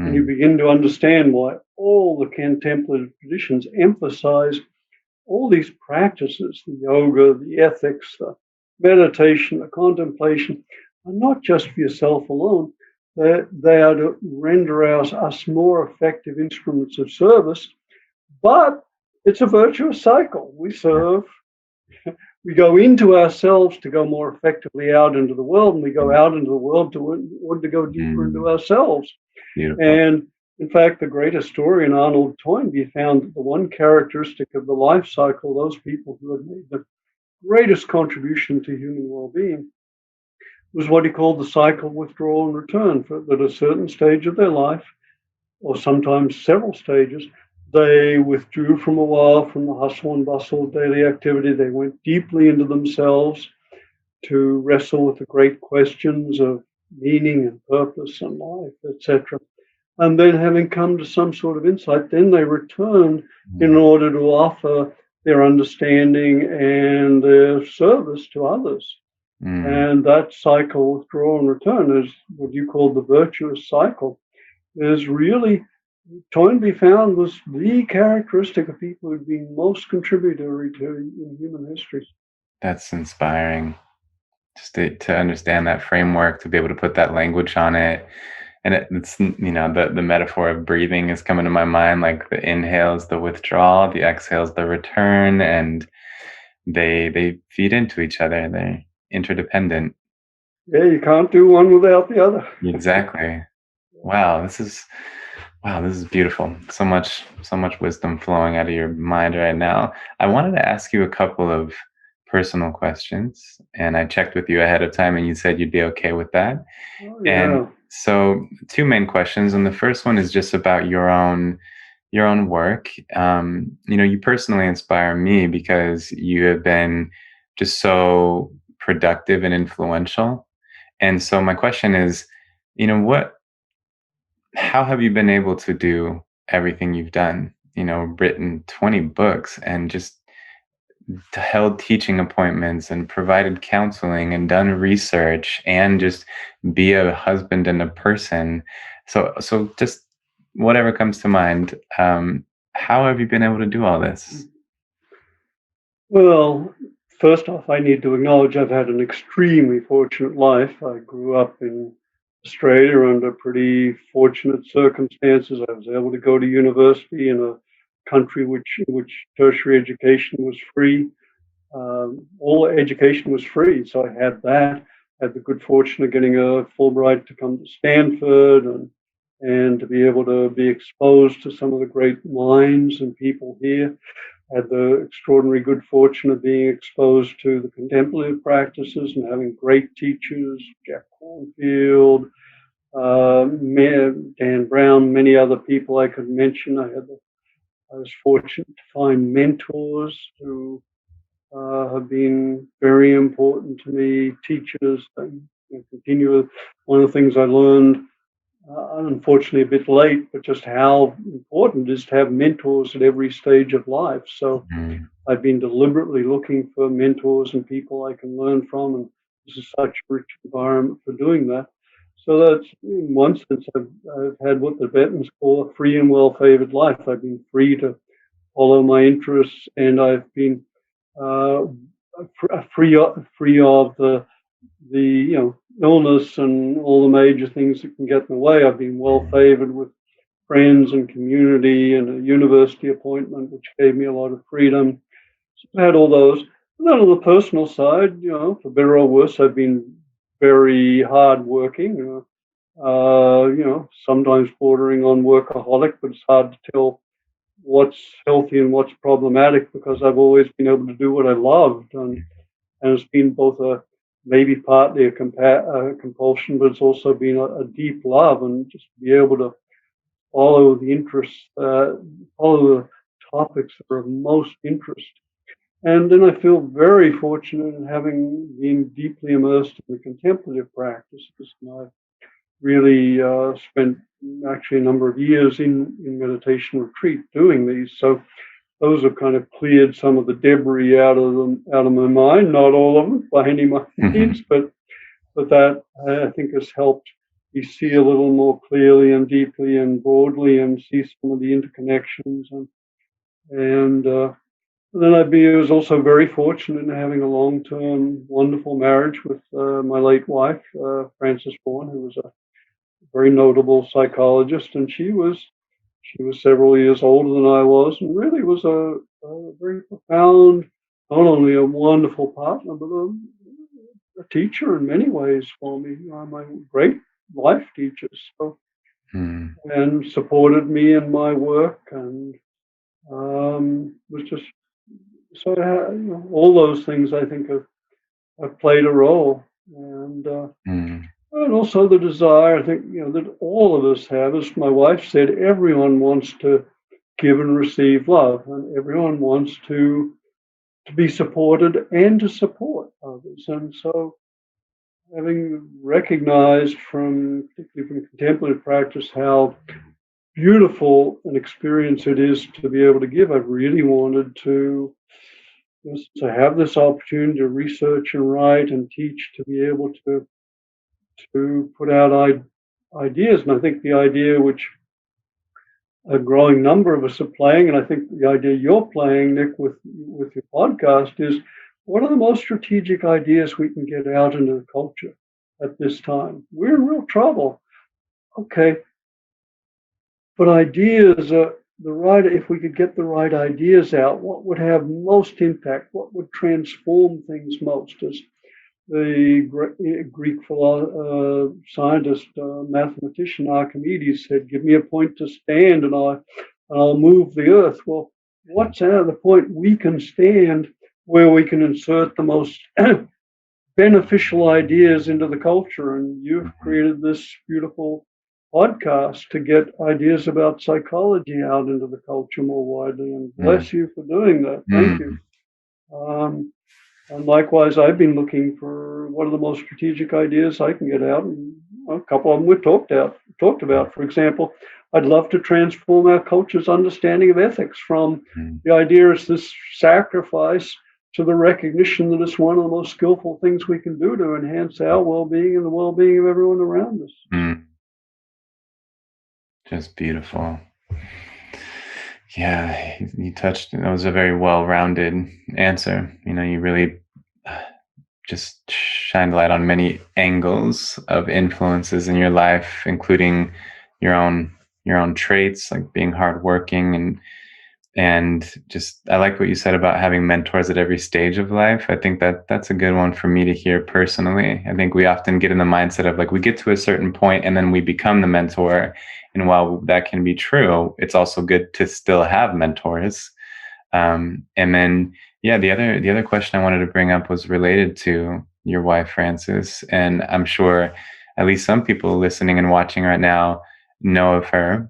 And you mm, begin to understand why all the contemplative traditions emphasize all these practices, the yoga, the ethics, the meditation, the contemplation, are not just for yourself alone. They are to render us more effective instruments of service, but it's a virtuous cycle. We serve, we go into ourselves to go more effectively out into the world, and we go out into the world to go deeper into mm, ourselves. beautiful. And in fact, the great historian Arnold Toynbee found that the one characteristic of the life cycle, those people who had made the greatest contribution to human well-being, was what he called the cycle of withdrawal and return. For at a certain stage of their life, or sometimes several stages, they withdrew from a while from the hustle and bustle of daily activity. They went deeply into themselves to wrestle with the great questions of meaning and purpose and life, etc. And then, having come to some sort of insight, then they returned in Mm, order to offer their understanding and their service to others. mm. And that cycle, withdrawal and return, is what you call the virtuous cycle, is really, Toynbee found, was the characteristic of people who've been most contributory to in human history. That's inspiring. Just to understand that framework, to be able to put that language on it. And it's, the metaphor of breathing is coming to my mind, like the inhales, the withdrawal, the exhales, the return, and they feed into each other. They're interdependent. Yeah, you can't do one without the other. Exactly. Wow, this is beautiful. So much wisdom flowing out of your mind right now. I wanted to ask you a couple of personal questions, and I checked with you ahead of time, and you said you'd be okay with that. Oh, And yeah. so, two main questions, and the first one is just about your own work. You personally inspire me because you have been just so productive and influential. And so, my question is, what how have you been able to do everything you've done? Written 20 books and just held teaching appointments and provided counseling and done research and just be a husband and a person. So just whatever comes to mind. How have you been able to do all this? Well, first off, I need to acknowledge I've had an extremely fortunate life. I grew up in Australia under pretty fortunate circumstances. I was able to go to university in a country in which tertiary education was free. All education was free, so I had that. I had the good fortune of getting a Fulbright to come to Stanford and to be able to be exposed to some of the great minds and people here. Had the extraordinary good fortune of being exposed to the contemplative practices and having great teachers, Jack Cornfield, Dan Brown, many other people I could mention. I was fortunate to find mentors who have been very important to me, teachers, and continue. One of the things I learned, unfortunately a bit late, but just how important it is to have mentors at every stage of life. So Mm, I've been deliberately looking for mentors and people I can learn from, and this is such a rich environment for doing that. So that's, in one sense, I've had what the Tibetans call a free and well-favored life. I've been free to follow my interests, and I've been uh, free of the illness and all the major things that can get in the way. I've been well mm, favored with friends and community and a university appointment, which gave me a lot of freedom. So I had all those. And then on the personal side, for better or worse, I've been very hardworking. sometimes bordering on workaholic, but it's hard to tell what's healthy and what's problematic because I've always been able to do what I loved. And it's been both maybe partly a compulsion, but it's also been a deep love, and just be able to follow the interests, follow the topics that are of most interest. And then I feel very fortunate in having been deeply immersed in the contemplative practices. And I've really spent actually a number of years in meditation retreat doing these. So those have kind of cleared some of the debris out of my mind. Not all of them by any means, but that I think has helped me see a little more clearly and deeply and broadly, and see some of the interconnections. And then I was also very fortunate in having a long-term, wonderful marriage with my late wife, Frances Vaughan, who was a very notable psychologist, and she was several years older than I was, and really was a very profound, not only a wonderful partner, but a teacher in many ways for me. My great life teacher, and supported me in my work, and was just so all those things I think have played a role, and also the desire, I think, that all of us have. As my wife said, everyone wants to give and receive love, and everyone wants to be supported and to support others. And so, having recognized particularly from contemplative practice, how beautiful an experience it is to be able to give, I really wanted to have this opportunity to research and write and teach, to be able to put out ideas. And I think the idea which a growing number of us are playing, and I think the idea you're playing, Nick, with your podcast, is what are the most strategic ideas we can get out into the culture at this time? We're in real trouble. Okay, but ideas are if we could get the right ideas out, what would have most impact? What would transform things most? As the Greek scientist, mathematician Archimedes said, "Give me a point to stand, and I'll move the earth." Well, what's the point we can stand where we can insert the most beneficial ideas into the culture? And you've created this beautiful podcast to get ideas about psychology out into the culture more widely. And bless you for doing that. Thank you. And likewise, I've been looking for what are the most strategic ideas I can get out, and a couple of them we've talked about. For example, I'd love to transform our culture's understanding of ethics from the idea it's this sacrifice to the recognition that it's one of the most skillful things we can do to enhance our well-being and the well-being of everyone around us. Just beautiful. Yeah, you touched, that was a very well-rounded answer. You really just shined light on many angles of influences in your life, including your own traits, like being hardworking, and just, I like what you said about having mentors at every stage of life. I think that's a good one for me to hear personally. I think we often get in the mindset of like, we get to a certain point and then we become the mentor. And while that can be true, it's also good to still have mentors. And then, the other question I wanted to bring up was related to your wife, Frances. And I'm sure at least some people listening and watching right now know of her.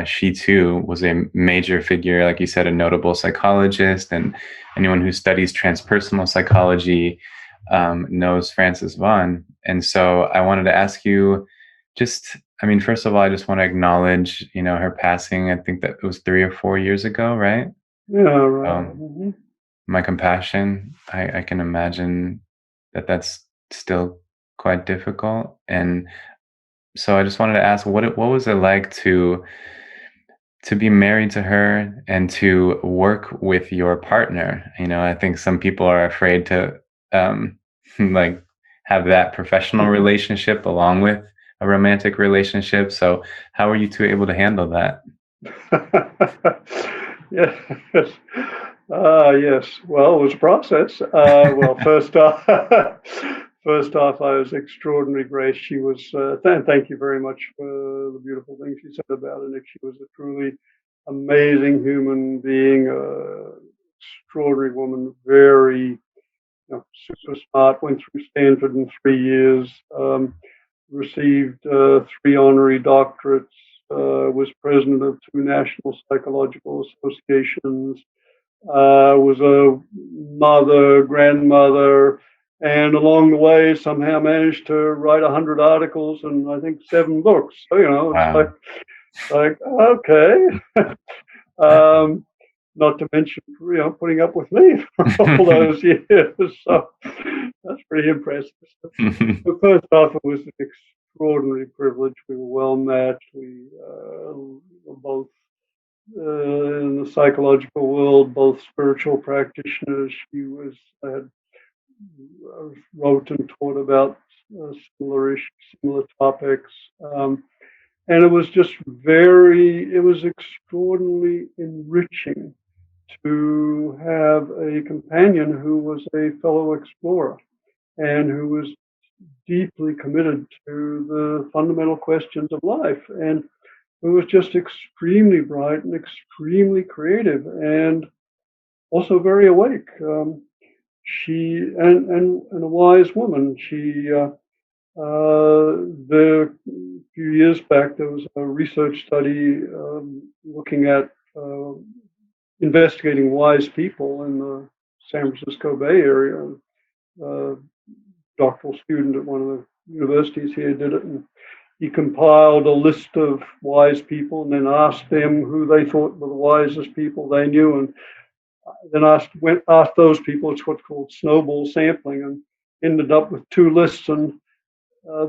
She too was a major figure, like you said, a notable psychologist, and anyone who studies transpersonal psychology knows Frances Vaughan. And so I wanted to ask you, first of all, I just want to acknowledge, her passing. I think that it was 3 or 4 years ago, right? Yeah, right. My compassion. I can imagine that's still quite difficult. And so I just wanted to ask, what was it like to be married to her and to work with your partner? I think some people are afraid to like have that professional relationship along with a romantic relationship. So how were you two able to handle that? Yes. Yes. Well, it was a process. Well, first off, First off, I was extraordinarily gracious. She was, thank you very much for the beautiful things she said about her, Nick. She was a truly amazing human being, extraordinary woman, very, super smart, went through Stanford in 3 years, received 3 honorary doctorates, was president of 2 national psychological associations, was a mother, grandmother, and along the way somehow managed to write 100 articles and I think 7 books. So, it's Wow. like okay. Not to mention, putting up with me for all those years. So that's pretty impressive. But first off, it was an extraordinary privilege. We were well matched. We were both in the psychological world, both spiritual practitioners. She had wrote and taught about similar issues, similar topics. And it was just it was extraordinarily enriching to have a companion who was a fellow explorer and who was deeply committed to the fundamental questions of life and who was just extremely bright and extremely creative and also very awake. She and a wise woman. The few years back, there was a research study looking at investigating wise people in the San Francisco Bay Area. A doctoral student at one of the universities here did it, and he compiled a list of wise people and then asked them who they thought were the wisest people they knew, and then asked those people. It's what's called snowball sampling, and ended up with 2 lists. And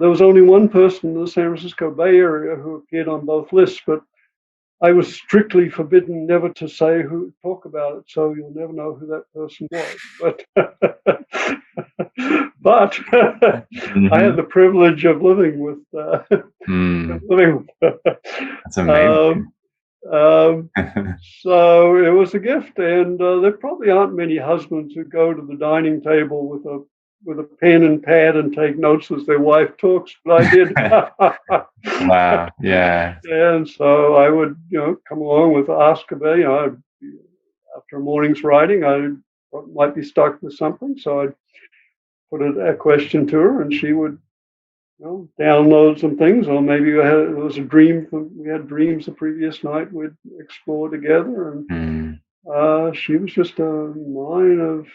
there was only one person in the San Francisco Bay Area who appeared on both lists, but I was strictly forbidden never to talk about it, so you'll never know who that person was. But I had the privilege of living with. That's amazing. So it was a gift, and there probably aren't many husbands who go to the dining table with a pen and pad and take notes as their wife talks, but I did. Wow, yeah. And so I would, come along with ask about, after a morning's writing, I might be stuck with something, so I'd put a question to her, and she would, download some things, or maybe it was a dream. We had dreams the previous night we'd explore together, and she was just a mine of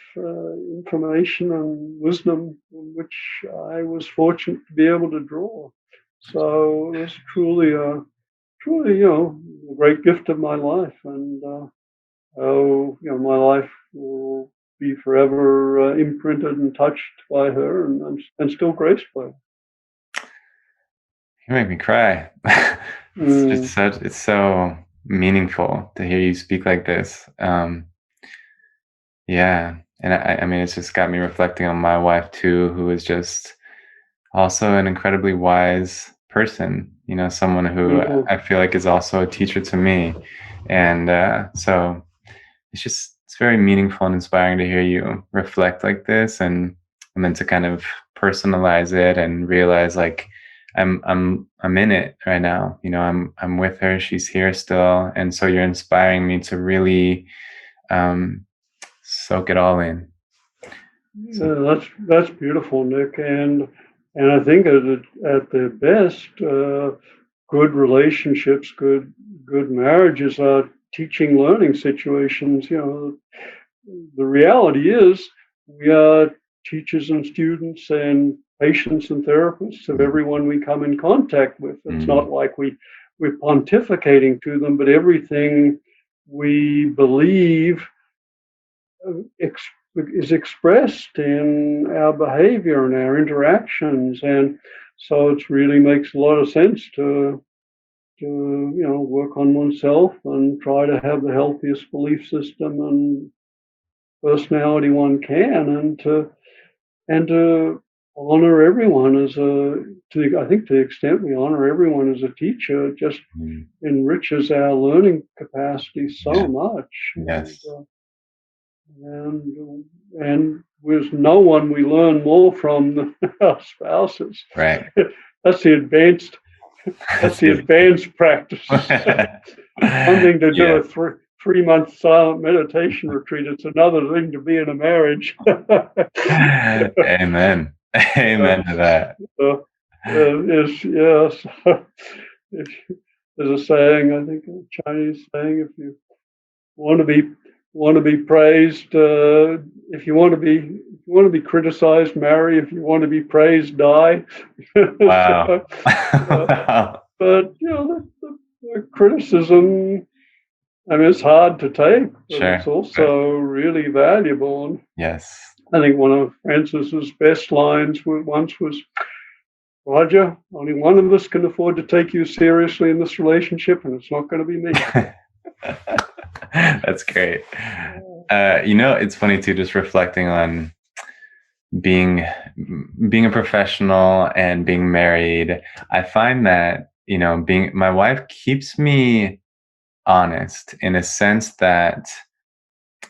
information and wisdom, which I was fortunate to be able to draw. So it was truly, a great gift of my life, and my life will be forever imprinted and touched by her, and still graced by her. You make me cry. It's so meaningful to hear you speak like this. Yeah. And I mean, it's just got me reflecting on my wife too, who is just also an incredibly wise person, someone who I feel like is also a teacher to me. And so it's very meaningful and inspiring to hear you reflect like this, and then to kind of personalize it and realize like I'm in it right now. I'm with her. She's here still, and so you're inspiring me to really soak it all in. So, that's beautiful, Nick, and I think at their best, good relationships, good marriages are teaching learning situations. The reality is we are teachers and students and patients and therapists of everyone we come in contact with. It's not like we're pontificating to them, but everything we believe is expressed in our behavior and our interactions, and so it really makes a lot of sense to work on oneself and try to have the healthiest belief system and personality one can, and to honor everyone I think to the extent we honor everyone as a teacher, it just enriches our learning capacity so much. Yes. And and there's no one we learn more from than our spouses. Right. That's the advanced. That's the advanced practice. One thing to do Yeah. a 3 month silent meditation retreat. It's another thing to be in a marriage. Amen. Amen to that. Yes. There's a saying, I think, a Chinese saying: if you want to be praised, if you want to be criticized, marry. If you want to be praised, die. Wow. So, but the criticism, I mean, it's hard to take, but Sure. it's also really valuable. And Yes. I think one of Frances's best lines once was, "Roger, only one of us can afford to take you seriously in this relationship, and it's not going to be me." That's great. It's funny too, just reflecting on being a professional and being married. I find that, my wife keeps me honest in a sense that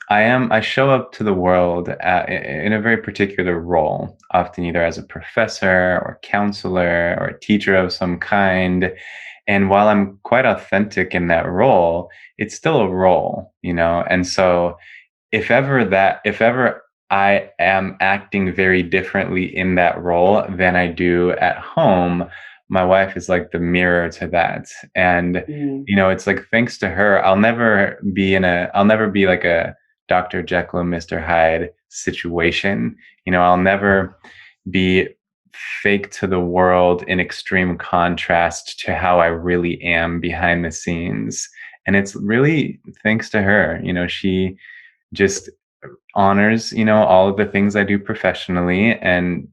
I show up to the world in a very particular role, often either as a professor or counselor or a teacher of some kind. And while I'm quite authentic in that role, it's still a role, And so if ever I am acting very differently in that role than I do at home, my wife is like the mirror to that. And, it's like, thanks to her, I'll never be like a Dr. Jekyll and Mr. Hyde situation. I'll never be fake to the world in extreme contrast to how I really am behind the scenes. And it's really thanks to her. She just honors, all of the things I do professionally. And,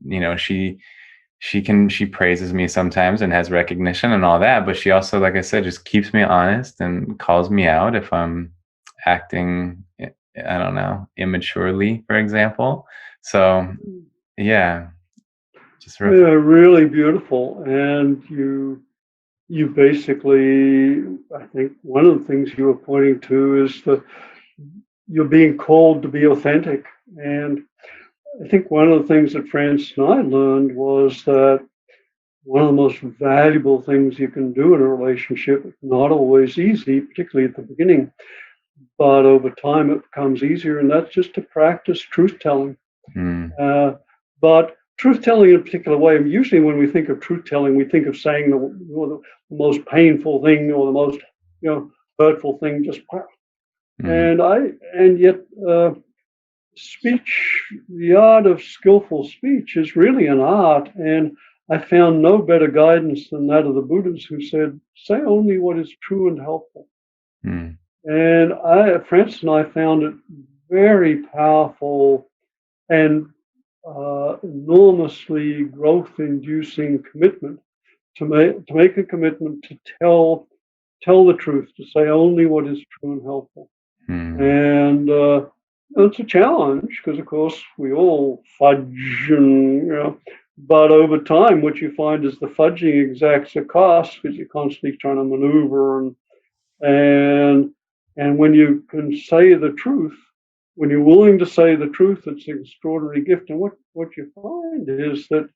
she praises me sometimes and has recognition and all that. But she also, like I said, just keeps me honest and calls me out if I'm acting, I don't know, immaturely, for example. So yeah, Really beautiful. And you basically, I think one of the things you were pointing to is that you're being called to be authentic. And I think one of the things that Frances and I learned was that one of the most valuable things you can do in a relationship, not always easy, particularly at the beginning, but over time it becomes easier, and that's just to practice truth telling. But truth telling in a particular way, usually when we think of truth telling, we think of saying the most painful thing or the most hurtful thing, just and yet speech, the art of skillful speech is really an art. And I found no better guidance than that of the Buddhas, who said, say only what is true and helpful. And Frances and I found it very powerful and enormously growth-inducing commitment to make a commitment to tell the truth, to say only what is true and helpful. And it's a challenge because, of course, we all fudge, but over time, what you find is the fudging exacts a cost because you're constantly trying to maneuver and when you can say the truth, when you're willing to say the truth, it's an extraordinary gift. And what you find is that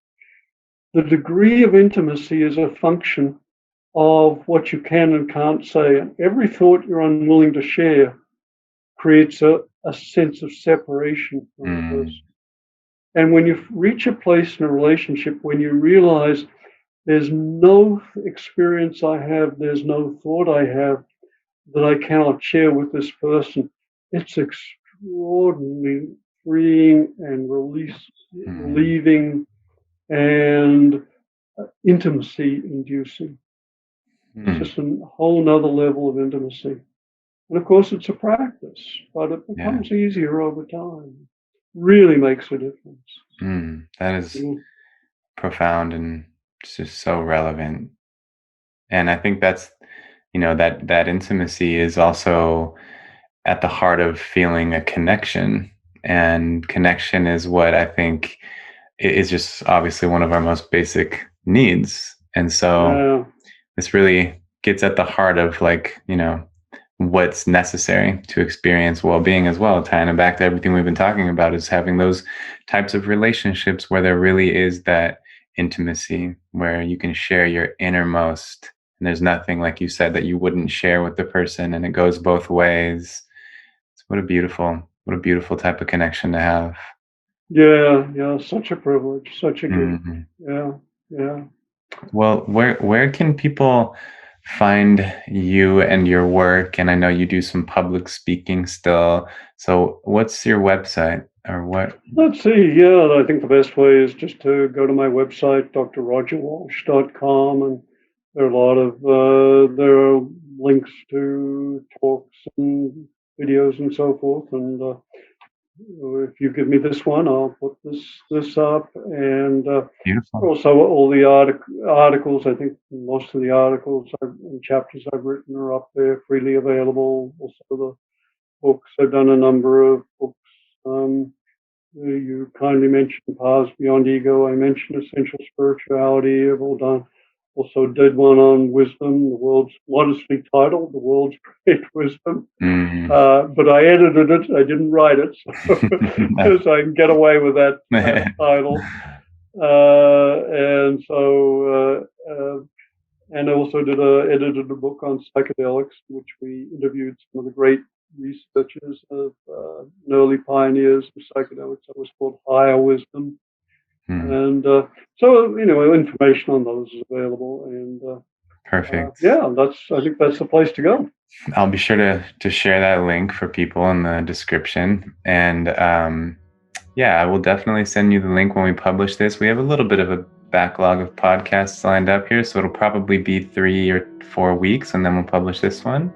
the degree of intimacy is a function of what you can and can't say. And every thought you're unwilling to share creates a sense of separation from the person. And when you reach a place in a relationship when you realize there's no experience I have, there's no thought I have that I cannot share with this person, it's extraordinarily freeing and relieving and intimacy inducing. It's just a whole nother level of intimacy. And of course, it's a practice, but it becomes easier over time. Really makes a difference. That is profound and just so relevant. And I think that's, that intimacy is also at the heart of feeling a connection. And connection is what I think is just obviously one of our most basic needs. And so this really gets at the heart of, like, what's necessary to experience well-being as well. Tying it back to everything we've been talking about is having those types of relationships where there really is that intimacy, where you can share your innermost, and there's nothing, like you said, that you wouldn't share with the person, and it goes both ways. It's what a beautiful type of connection to have. Yeah, such a privilege, such a gift. Hmm. Yeah. Well, where can people find you and your work? And I know you do some public speaking still. So what's your website or what? Let's see. Yeah, I think the best way is just to go to my website, drrogerwalsh.com, and there are a lot of there are links to talks and videos and so forth. And if you give me this one, I'll put this up, and Beautiful. also all the articles. I think most of the articles and chapters I've written are up there, freely available. Also the books. I've done a number of books. You kindly mentioned Paths Beyond Ego. I mentioned Essential Spirituality. I've also did one on wisdom, the world's modestly titled, The World's Great Wisdom. But I edited it. I didn't write it, so I can get away with that title. And I also edited a book on psychedelics, which we interviewed some of the great researchers of early pioneers of psychedelics. That was called Higher Wisdom. And so, information on those is available. And perfect. I think that's the place to go. I'll be sure to share that link for people in the description. And I will definitely send you the link when we publish this. We have a little bit of a backlog of podcasts lined up here, so it'll probably be 3 or 4 weeks, and then we'll publish this one.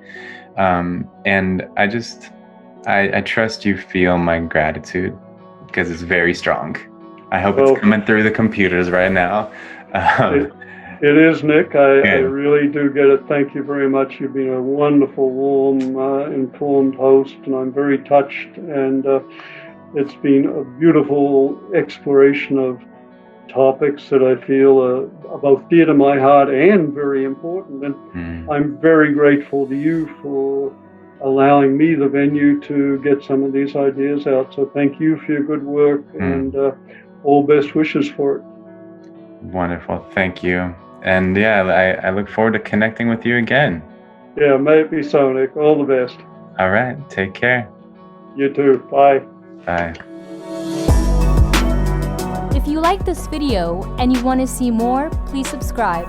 And I trust you feel my gratitude, because it's very strong. I hope it's coming through the computers right now. It is, Nick. I really do get it. Thank you very much. You've been a wonderful, warm, informed host, and I'm very touched. And it's been a beautiful exploration of topics that I feel are both dear to my heart and very important. And I'm very grateful to you for allowing me the venue to get some of these ideas out. So thank you for your good work, and all best wishes for it. Wonderful. Thank you. And I look forward to connecting with you again. Yeah, may it be so, Nick. All the best. All right. Take care. You too. Bye. Bye. If you like this video and you want to see more, please subscribe.